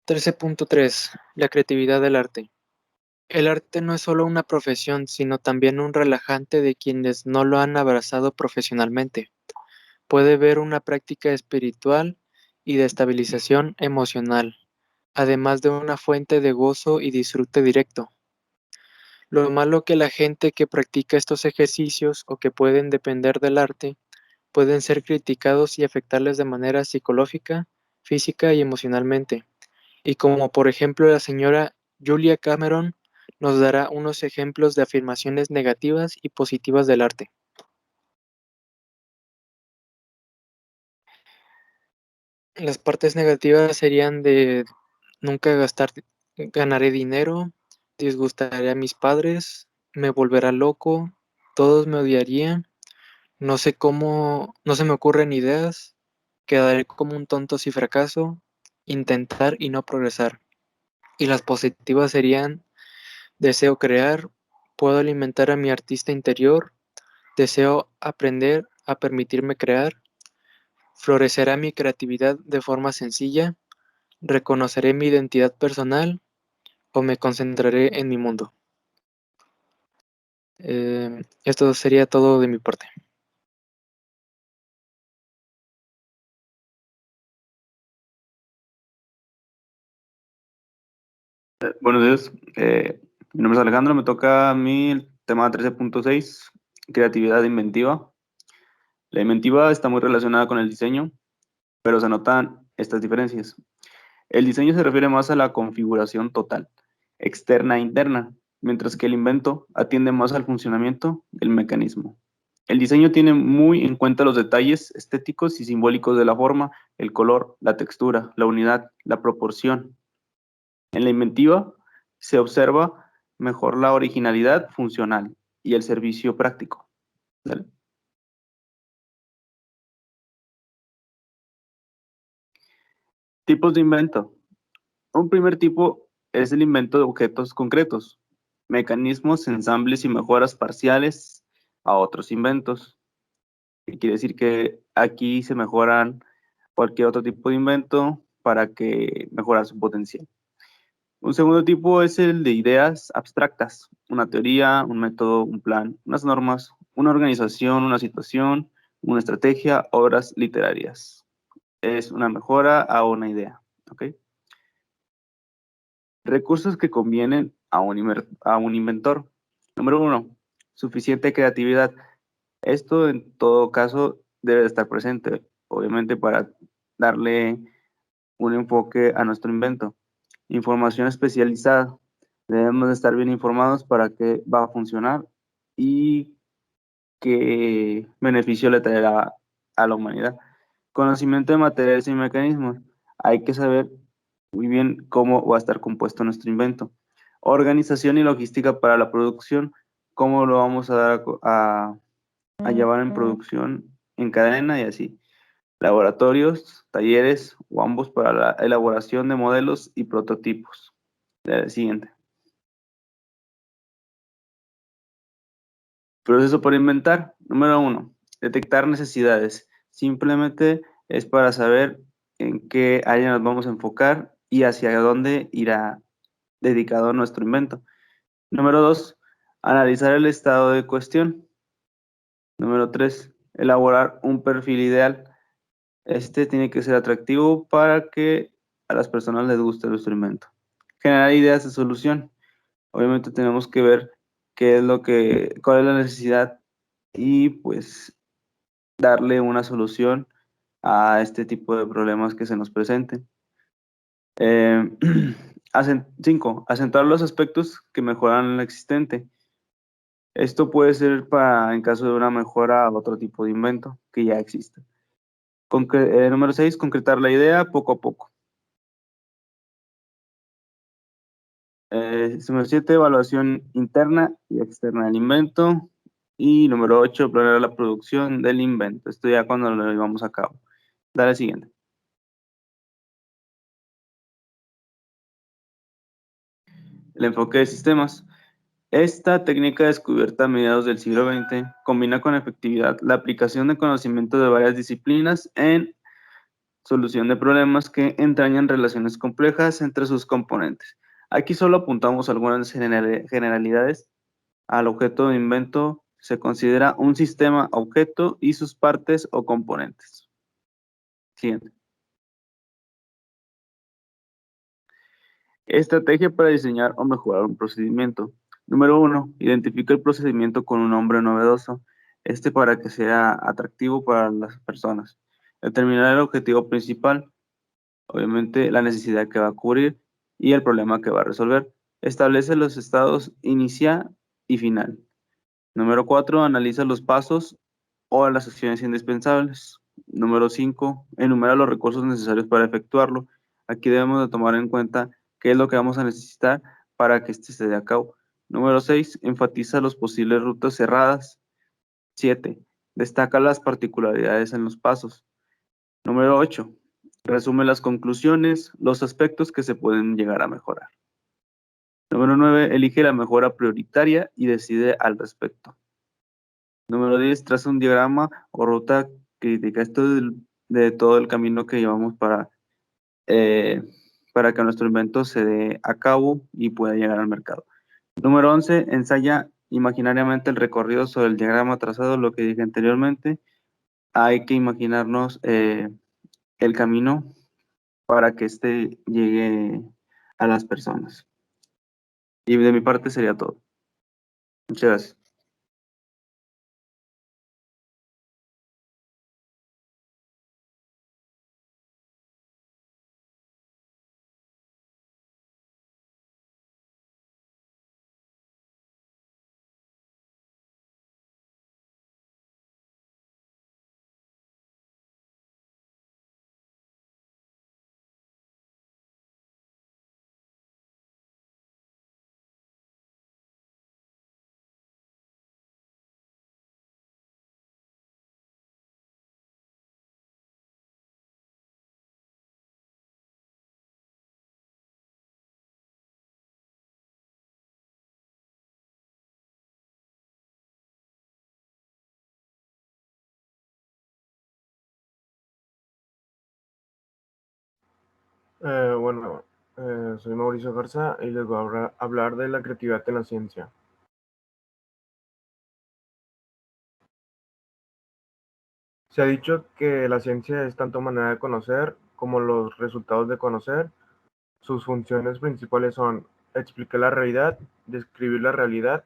.3 La creatividad del arte. El arte no es solo una profesión, sino también un relajante de quienes no lo han abrazado profesionalmente. Puede ver una práctica espiritual y de estabilización emocional, además de una fuente de gozo y disfrute directo. Lo malo que la gente que practica estos ejercicios o que pueden depender del arte pueden ser criticados y afectarles de manera psicológica, física y emocionalmente. Y como por ejemplo la señora Julia Cameron nos dará unos ejemplos de afirmaciones negativas y positivas del arte. Las partes negativas serían de nunca ganaré dinero, disgustaré a mis padres, me volverá loco, todos me odiarían, no sé cómo, no se me ocurren ideas, quedaré como un tonto si fracaso, intentar y no progresar. Y las positivas serían deseo crear, puedo alimentar a mi artista interior, deseo aprender a permitirme crear, florecerá mi creatividad de forma sencilla, reconoceré mi identidad personal o me concentraré en mi mundo. Esto sería todo de mi parte. Buenos días. Mi nombre es Alejandro. Me toca a mí el tema 13.6, creatividad inventiva. La inventiva está muy relacionada con el diseño, pero se notan estas diferencias. El diseño se refiere más a la configuración total, externa e interna, mientras que el invento atiende más al funcionamiento del mecanismo. El diseño tiene muy en cuenta los detalles estéticos y simbólicos de la forma, el color, la textura, la unidad, la proporción. En la inventiva se observa mejor la originalidad funcional y el servicio práctico. ¿Sale? Tipos de invento. Un primer tipo es el invento de objetos concretos, mecanismos, ensambles y mejoras parciales a otros inventos. Quiere decir que aquí se mejoran cualquier otro tipo de invento para que mejorar su potencial. Un segundo tipo es el de ideas abstractas, una teoría, un método, un plan, unas normas, una organización, una situación, una estrategia, obras literarias. Es una mejora a una idea. ¿Ok? Recursos que convienen a un inventor. Número 1, suficiente creatividad. Esto en todo caso debe de estar presente, obviamente para darle un enfoque a nuestro invento. Información especializada. Debemos de estar bien informados para qué va a funcionar y qué beneficio le traerá a la humanidad. Conocimiento de materiales y mecanismos. Hay que saber muy bien cómo va a estar compuesto nuestro invento. Organización y logística para la producción. Cómo lo vamos a dar a llevar en producción en cadena y así. Laboratorios, talleres o ambos para la elaboración de modelos y prototipos. Siguiente. Proceso para inventar. Número 1. Detectar necesidades. Simplemente es para saber en qué área nos vamos a enfocar y hacia dónde irá dedicado nuestro invento. Número 2. Analizar el estado de cuestión. Número 3. Elaborar un perfil ideal. Este tiene que ser atractivo para que a las personas les guste nuestro invento. Generar ideas de solución. Obviamente tenemos que ver cuál es la necesidad y pues darle una solución a este tipo de problemas que se nos presenten. 5. Acentuar los aspectos que mejoran lo existente. Esto puede ser en caso de una mejora a otro tipo de invento que ya exista. Número 6. Concretar la idea poco a poco. Número 7. Evaluación interna y externa del invento. Y número 8. Planear la producción del invento. Esto ya cuando lo llevamos a cabo. Dale siguiente. El enfoque de sistemas. Esta técnica descubierta a mediados del siglo XX combina con efectividad la aplicación de conocimiento de varias disciplinas en solución de problemas que entrañan relaciones complejas entre sus componentes. Aquí solo apuntamos algunas generalidades. Al objeto de invento se considera un sistema objeto y sus partes o componentes. Siguiente. Estrategia para diseñar o mejorar un procedimiento. Número 1. Identifica el procedimiento con un nombre novedoso. Para que sea atractivo para las personas. Determinar el objetivo principal. Obviamente la necesidad que va a cubrir y el problema que va a resolver. Establece los estados inicial y final. Número 4. Analiza los pasos o las acciones indispensables. Número 5. Enumera los recursos necesarios para efectuarlo. Aquí debemos de tomar en cuenta qué es lo que vamos a necesitar para que este se dé a cabo. Número 6. Enfatiza las posibles rutas cerradas. 7. Destaca las particularidades en los pasos. Número 8. Resume las conclusiones, los aspectos que se pueden llegar a mejorar. Número 9. Elige la mejora prioritaria y decide al respecto. Número 10. Traza un diagrama o ruta crítica. Esto de todo el camino que llevamos para que nuestro invento se dé a cabo y pueda llegar al mercado. Número 11. Ensaya imaginariamente el recorrido sobre el diagrama trazado, lo que dije anteriormente. Hay que imaginarnos el camino para que éste llegue a las personas. Y de mi parte sería todo. Muchas gracias. Bueno, soy Mauricio Garza y les voy a hablar de la creatividad en la ciencia. Se ha dicho que la ciencia es tanto manera de conocer como los resultados de conocer. Sus funciones principales son explicar la realidad, describir la realidad,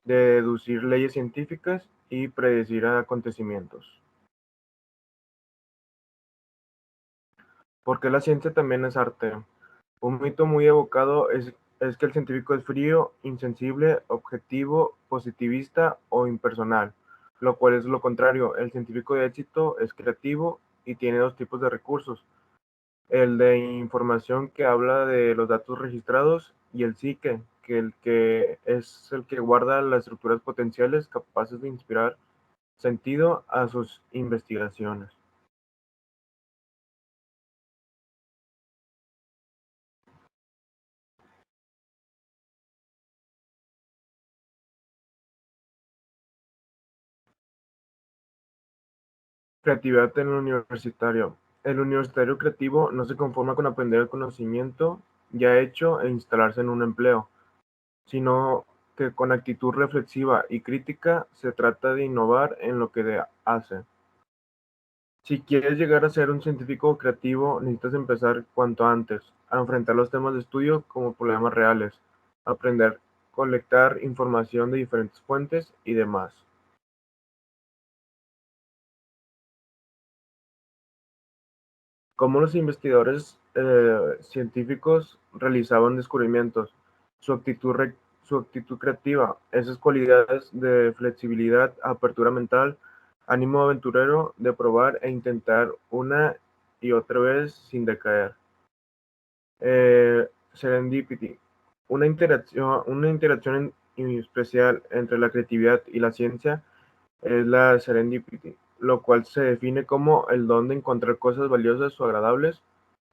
deducir leyes científicas y predecir acontecimientos. Porque la ciencia también es arte. Un mito muy evocado es que el científico es frío, insensible, objetivo, positivista o impersonal, lo cual es lo contrario. El científico de éxito es creativo y tiene dos tipos de recursos: el de información, que habla de los datos registrados, y el psique, que es el que guarda las estructuras potenciales capaces de inspirar sentido a sus investigaciones. Creatividad en el universitario. El universitario creativo no se conforma con aprender el conocimiento ya hecho e instalarse en un empleo, sino que con actitud reflexiva y crítica se trata de innovar en lo que hace. Si quieres llegar a ser un científico creativo, necesitas empezar cuanto antes a enfrentar los temas de estudio como problemas reales, aprender a colectar información de diferentes fuentes y demás. Cómo los investigadores científicos realizaban descubrimientos, su actitud creativa, esas cualidades de flexibilidad, apertura mental, ánimo aventurero de probar e intentar una y otra vez sin decaer. Serendipity, una interacción especial entre la creatividad y la ciencia es la serendipity, lo cual se define como el don de encontrar cosas valiosas o agradables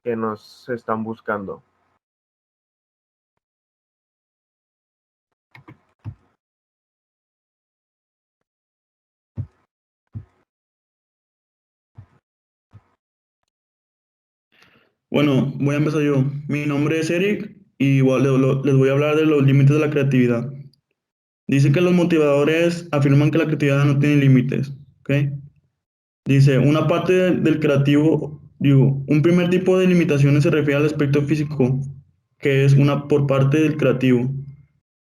que nos están buscando. Bueno, voy a empezar yo. Mi nombre es Eric y igual les voy a hablar de los límites de la creatividad. Dice que los motivadores afirman que la creatividad no tiene límites, ¿ok? Dice, una parte del creativo, digo, un primer tipo de limitaciones se refiere al aspecto físico, que es una por parte del creativo,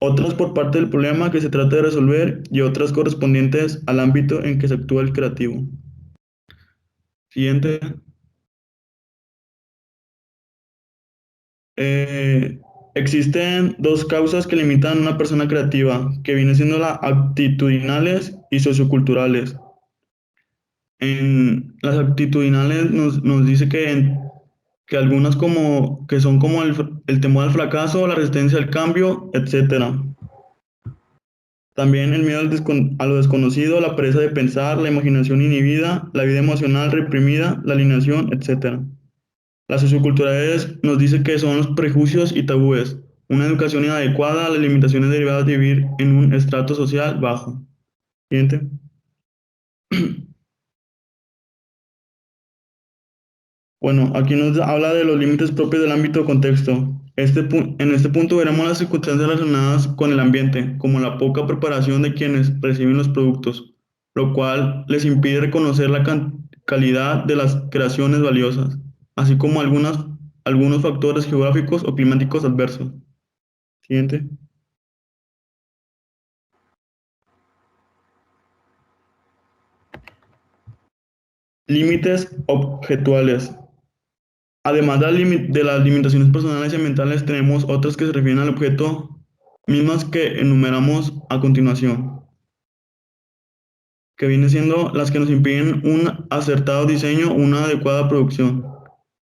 otras por parte del problema que se trata de resolver y otras correspondientes al ámbito en que se actúa el creativo. Siguiente. Existen dos causas que limitan a una persona creativa, que vienen siendo las actitudinales y socioculturales. En las actitudinales nos dice que algunas como, que son como el temor al fracaso, la resistencia al cambio, etcétera. También el miedo a lo desconocido, la pereza de pensar, la imaginación inhibida, la vida emocional reprimida, la alienación, etcétera. Las socioculturales nos dice que son los prejuicios y tabúes, una educación inadecuada, las limitaciones derivadas de vivir en un estrato social bajo. Siguiente. Bueno, aquí nos habla de los límites propios del ámbito de contexto. En este punto veremos las circunstancias relacionadas con el ambiente, como la poca preparación de quienes reciben los productos, lo cual les impide reconocer la calidad de las creaciones valiosas, así como algunos factores geográficos o climáticos adversos. Siguiente. Límites objetuales. Además de las limitaciones personales y ambientales, tenemos otras que se refieren al objeto, mismas que enumeramos a continuación, que vienen siendo las que nos impiden un acertado diseño o una adecuada producción.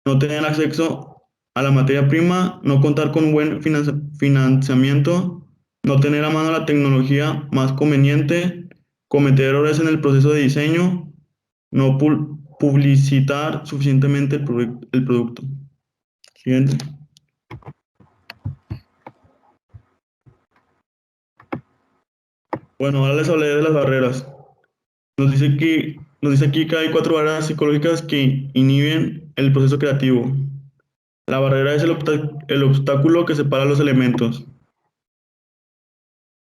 No tener acceso a la materia prima, no contar con un buen financiamiento, no tener a mano la tecnología más conveniente, cometer errores en el proceso de diseño, no publicitar suficientemente el producto. Siguiente. Bueno, ahora les hablé de las barreras. Nos dice aquí que hay 4 barreras psicológicas que inhiben el proceso creativo. La barrera es el obstáculo que separa los elementos.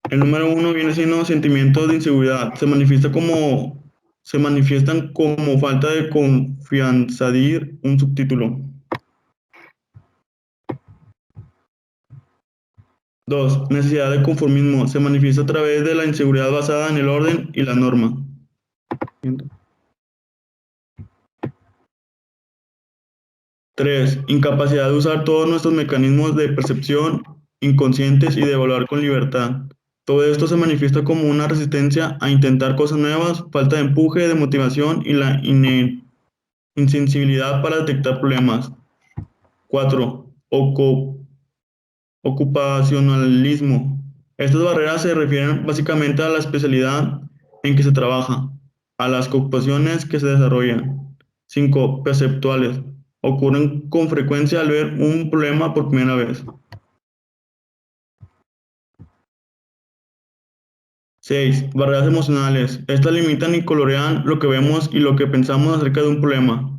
El número 1 viene siendo sentimientos de inseguridad. Se manifiestan como falta de confianza, un subtítulo. 2. Necesidad de conformismo. Se manifiesta a través de la inseguridad basada en el orden y la norma. 3. Incapacidad de usar todos nuestros mecanismos de percepción inconscientes y de evaluar con libertad. Todo esto se manifiesta como una resistencia a intentar cosas nuevas, falta de empuje, de motivación y la insensibilidad para detectar problemas. 4. Ocupacionalismo. Estas barreras se refieren básicamente a la especialidad en que se trabaja, a las ocupaciones que se desarrollan. 5. Perceptuales. Ocurren con frecuencia al ver un problema por primera vez. 6. Barreras emocionales. Estas limitan y colorean lo que vemos y lo que pensamos acerca de un problema.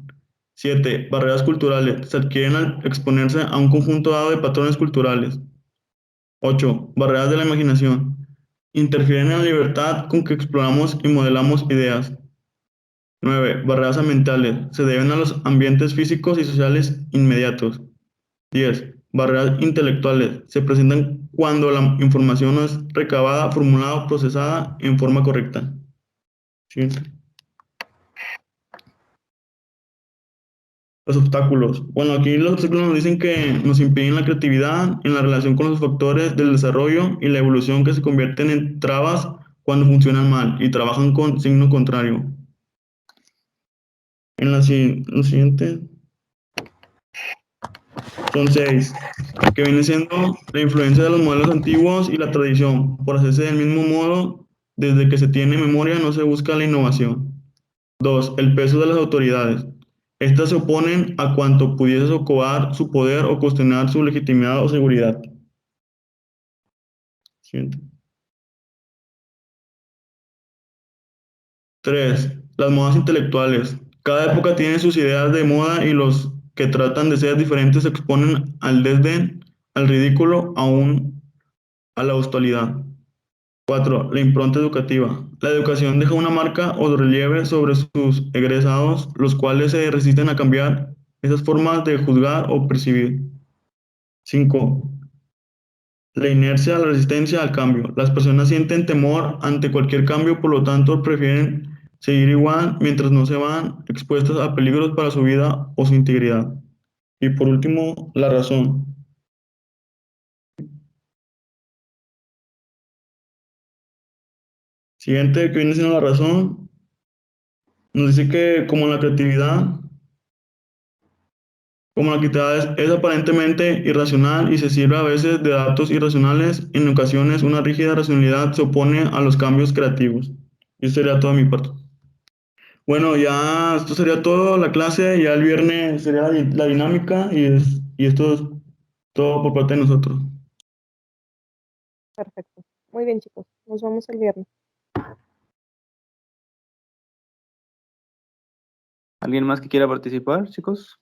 7. Barreras culturales. Se adquieren al exponerse a un conjunto dado de patrones culturales. 8. Barreras de la imaginación. Interfieren en la libertad con que exploramos y modelamos ideas. 9. Barreras ambientales. Se deben a los ambientes físicos y sociales inmediatos. 10. Barreras intelectuales. Se presentan cuando la información no es recabada, formulada o procesada en forma correcta. Siguiente. Los obstáculos. Bueno, aquí los obstáculos nos dicen que nos impiden la creatividad en la relación con los factores del desarrollo y la evolución que se convierten en trabas cuando funcionan mal y trabajan con signo contrario. En lo siguiente son 6, que viene siendo la influencia de los modelos antiguos y la tradición. Por hacerse del mismo modo, desde que se tiene memoria no se busca la innovación. 2. El peso de las autoridades. Estas se oponen a cuanto pudiese socavar su poder o cuestionar su legitimidad o seguridad. Siguiente. 3. Las modas intelectuales. Cada época tiene sus ideas de moda y los que tratan de ser diferentes se exponen al desdén, al ridículo, aún a la hostilidad. 4. La impronta educativa. La educación deja una marca o relieve sobre sus egresados, los cuales se resisten a cambiar esas formas de juzgar o percibir. 5. La inercia, la resistencia al cambio. Las personas sienten temor ante cualquier cambio, por lo tanto prefieren seguir igual mientras no se van expuestas a peligros para su vida o su integridad. Y por último, la razón. Siguiente, que viene siendo la razón, nos dice que como la creatividad es aparentemente irracional y se sirve a veces de datos irracionales, en ocasiones una rígida racionalidad se opone a los cambios creativos. Y eso sería toda mi parte. Bueno, ya esto sería todo la clase, ya el viernes sería la dinámica y esto es todo por parte de nosotros. Perfecto. Muy bien, chicos. Nos vemos el viernes. ¿Alguien más que quiera participar, chicos?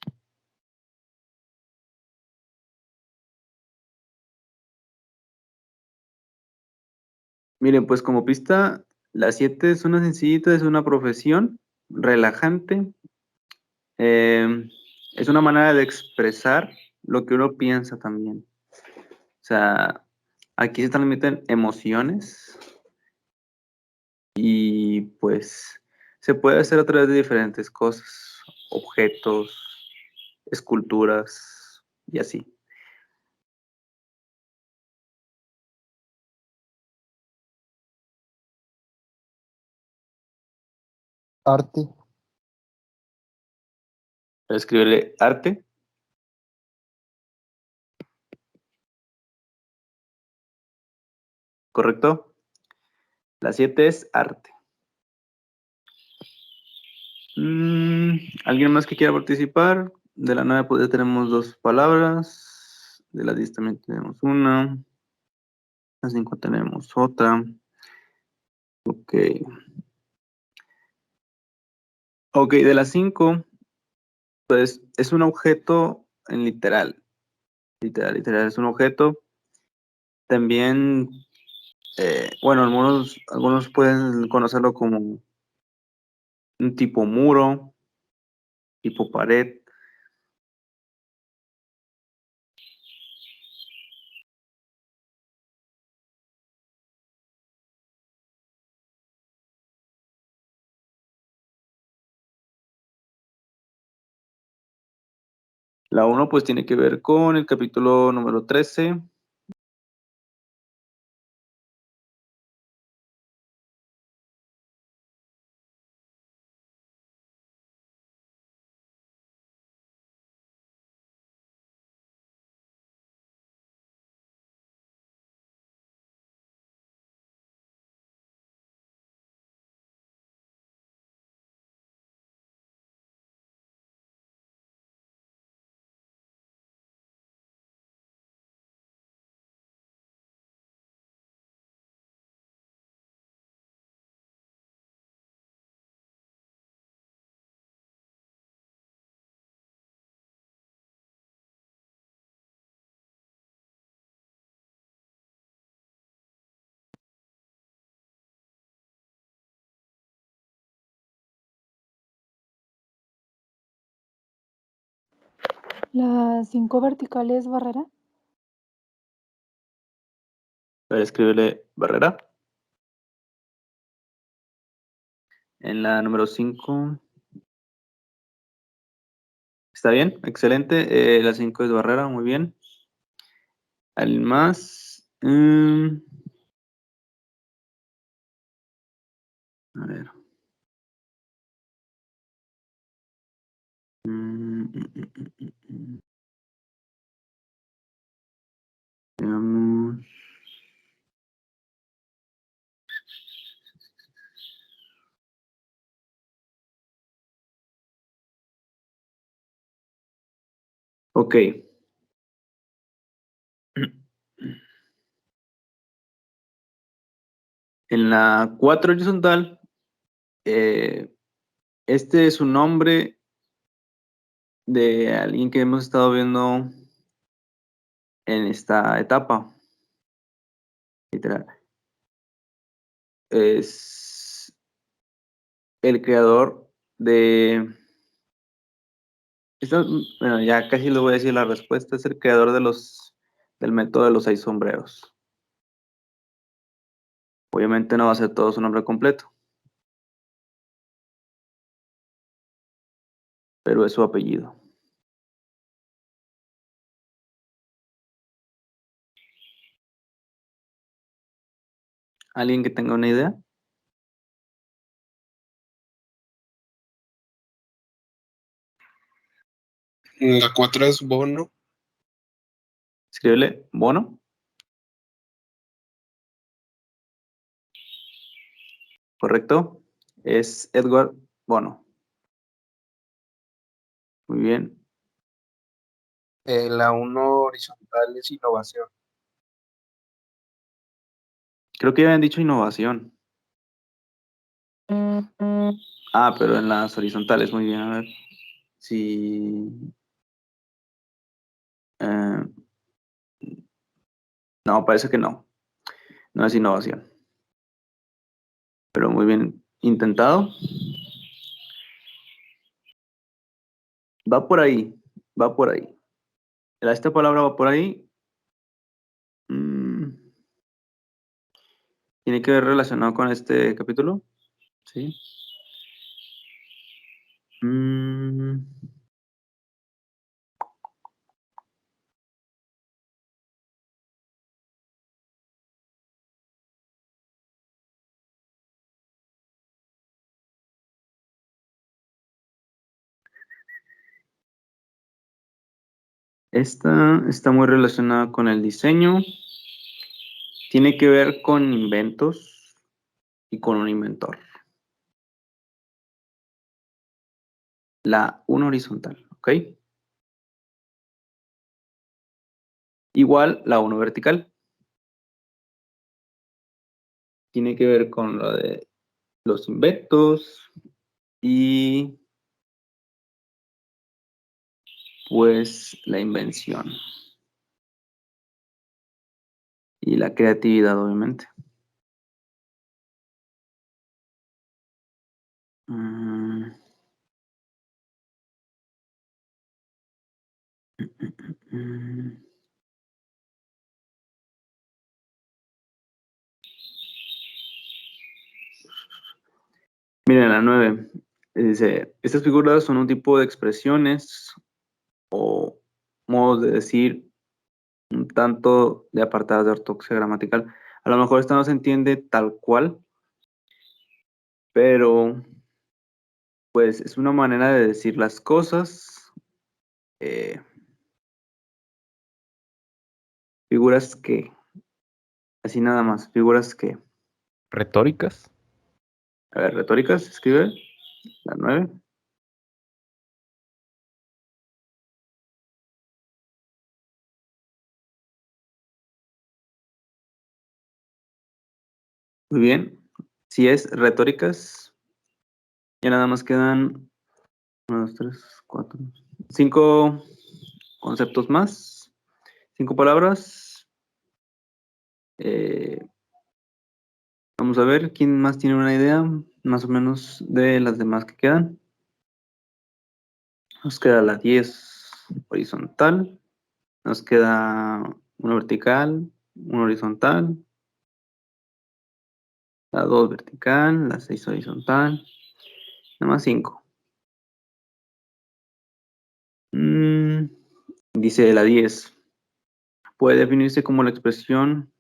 Miren, pues como pista, la 7 es una sencillita, es una profesión relajante. Es una manera de expresar lo que uno piensa también. O sea, Aquí se transmiten emociones y pues se puede hacer a través de diferentes cosas, objetos, esculturas y así. Arte. Escribirle arte. ¿Correcto? La 7 es arte. ¿Alguien más que quiera participar? De la 9 pues ya tenemos 2 palabras. De la 10 también tenemos una. La 5 tenemos otra. Ok. Ok, de las 5, pues es un objeto en literal. Literal, es un objeto. También, bueno, algunos pueden conocerlo como un tipo muro, tipo pared. La 1 pues tiene que ver con el capítulo número 13. ¿La 5 verticales barrera? A ver, escríbele barrera. En la número 5. ¿Está bien? Excelente. La 5 es barrera, muy bien. ¿Alguien más? A ver. Veamos. Ok. En la 4 horizontal, este es un nombre de alguien que hemos estado viendo en esta etapa. Literal. Es el creador de... Bueno, ya casi le voy a decir la respuesta. Es el creador del método de los 6 sombreros. Obviamente no va a ser todo su nombre completo, pero es su apellido. ¿Alguien que tenga una idea? La 4 es Bono. Escríbele Bono. ¿Correcto? Es Edward Bono. Muy bien. La 1 horizontal es innovación. Creo que ya habían dicho innovación. Ah, pero en las horizontales, muy bien. A ver si... no, parece que no. No es innovación. Pero muy bien intentado. Va por ahí. Va por ahí. Esta palabra va por ahí. ¿Tiene que ver relacionado con este capítulo? Sí. Esta está muy relacionada con el diseño. Tiene que ver con inventos y con un inventor. La 1 horizontal, ¿ok? Igual la 1 vertical. Tiene que ver con lo de los inventos y pues la invención. Y la creatividad, obviamente. Mm. Miren, la 9. Dice, estas figuras son un tipo de expresiones o modos de decir un tanto de apartadas de ortodoxia gramatical. A lo mejor esta no se entiende tal cual, pero pues es una manera de decir las cosas. Figuras que, así nada más, figuras que, ¿Retóricas? a ver, retóricas, escribe, la 9. Muy bien, si es retóricas, ya nada más quedan 1, 2, 3, 4, 5 conceptos más, 5 palabras. Vamos a ver quién más tiene una idea, más o menos, de las demás que quedan. Nos queda la 10 horizontal, nos queda una vertical, una horizontal, la 2 vertical, la 6 horizontal, nada más 5. Dice la 10. Puede definirse como la expresión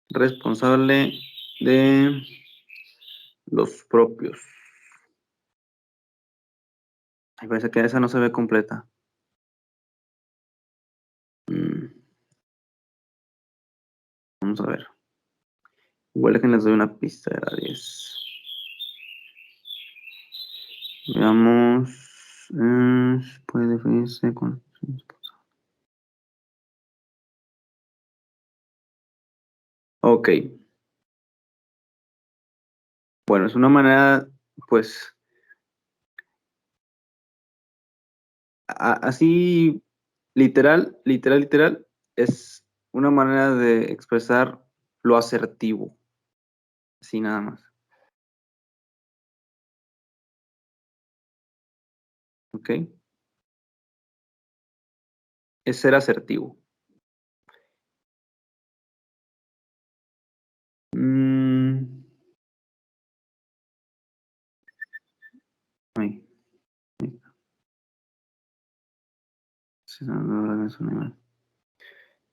responsable de los propios. Ay, parece que esa no se ve completa. Vamos a ver. Igual que les doy una pista de la 10. Veamos. Puede definirse con... Ok. Bueno, es una manera, pues, así literal, es una manera de expresar lo asertivo. Así nada más. ¿Ok? Es ser asertivo. Ay.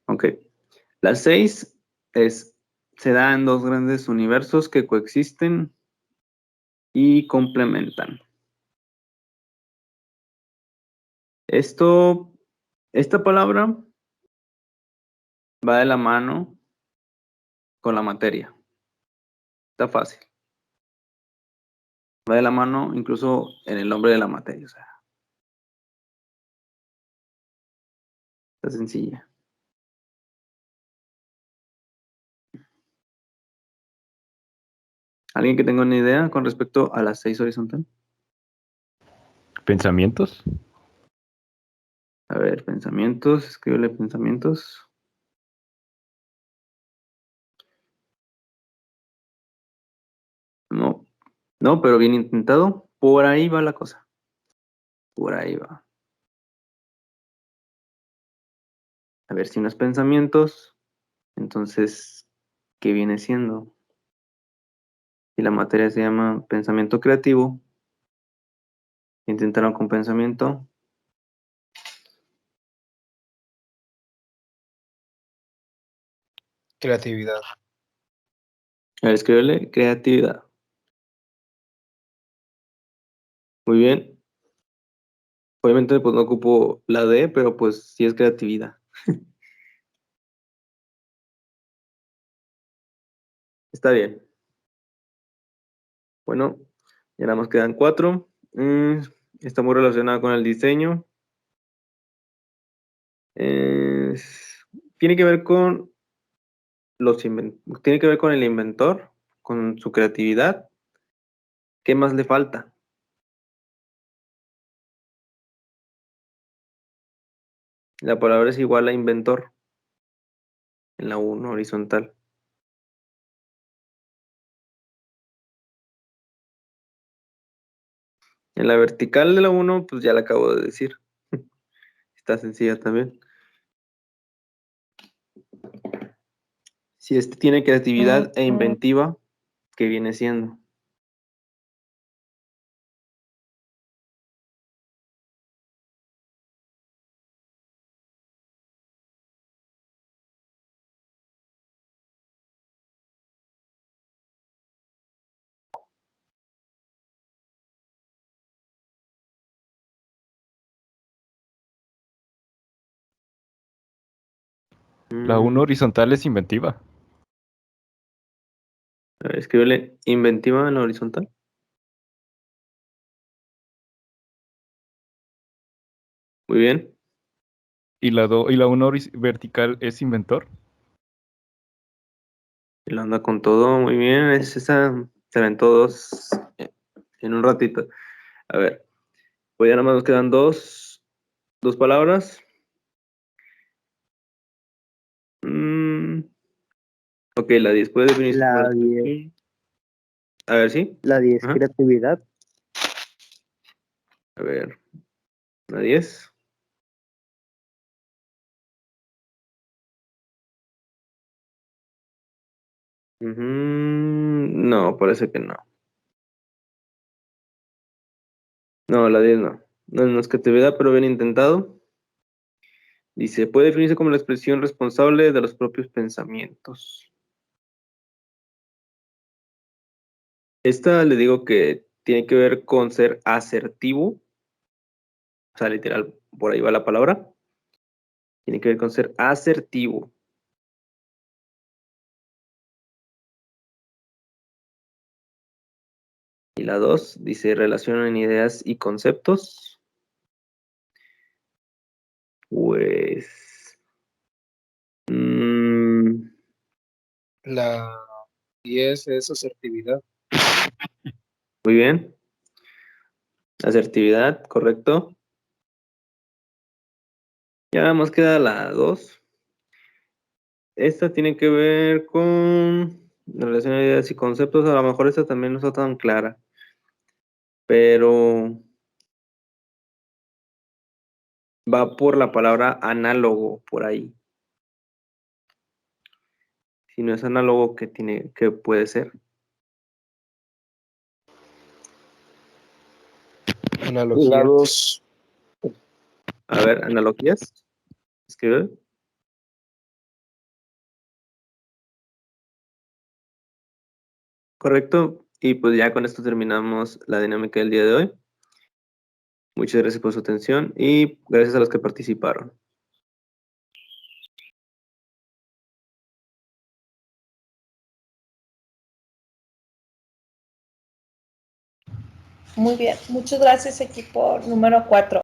Ok. La 6 se da en dos grandes universos que coexisten y complementan. Esta palabra va de la mano con la materia. Está fácil. Va de la mano incluso en el nombre de la materia. O sea, está sencilla. ¿Alguien que tenga una idea con respecto a la 6 horizontal? ¿Pensamientos? A ver, pensamientos. Escríbele pensamientos. No, pero bien intentado. Por ahí va la cosa. Por ahí va. A ver si no es pensamientos. Entonces, ¿qué viene siendo? y la materia se llama pensamiento creativo. Intentaron con pensamiento. Creatividad. A ver, escríbele creatividad. Muy bien. Obviamente pues no ocupo la D, pero pues sí es creatividad. Está bien. Bueno, ya nada más quedan 4. Está muy relacionada con el diseño. Tiene que ver con tiene que ver con el inventor, con su creatividad. ¿Qué más le falta? La palabra es igual a inventor en la 1 horizontal. En la vertical de la 1, pues ya la acabo de decir. Está sencilla también. Si este tiene creatividad e inventiva, ¿qué viene siendo? La 1 horizontal es inventiva. A ver, escríbele inventiva en la horizontal. Muy bien. Y la 1 vertical es inventor. Y lo anda con todo, muy bien. Esa se ven todos en un ratito. A ver, pues ya nada más nos quedan dos palabras. Ok, la 10 puede definirse como La la 10, expresión. A ver, ¿sí? la 10 Ajá. creatividad. A ver, la 10. No, parece que no. No, la 10 no. No es creatividad, pero bien intentado. Dice, puede definirse como la expresión responsable de los propios pensamientos. Esta le digo que tiene que ver con ser asertivo. O sea, literal, por ahí va la palabra. Tiene que ver con ser asertivo. Y la 2 dice relacionan ideas y conceptos. Pues... La 10 es asertividad. muy bien. Asertividad, correcto. Ya nada más queda la 2. Esta tiene que ver con relacionar ideas y conceptos. A lo mejor esta también no está tan clara. Pero va por la palabra análogo por ahí. Si no es análogo, ¿qué puede ser? Analogía. La 2. A ver, analogías. Escribe. Correcto. Y pues ya con esto terminamos la dinámica del día de hoy. Muchas gracias por su atención y gracias a los que participaron. Muy bien, muchas gracias equipo número 4.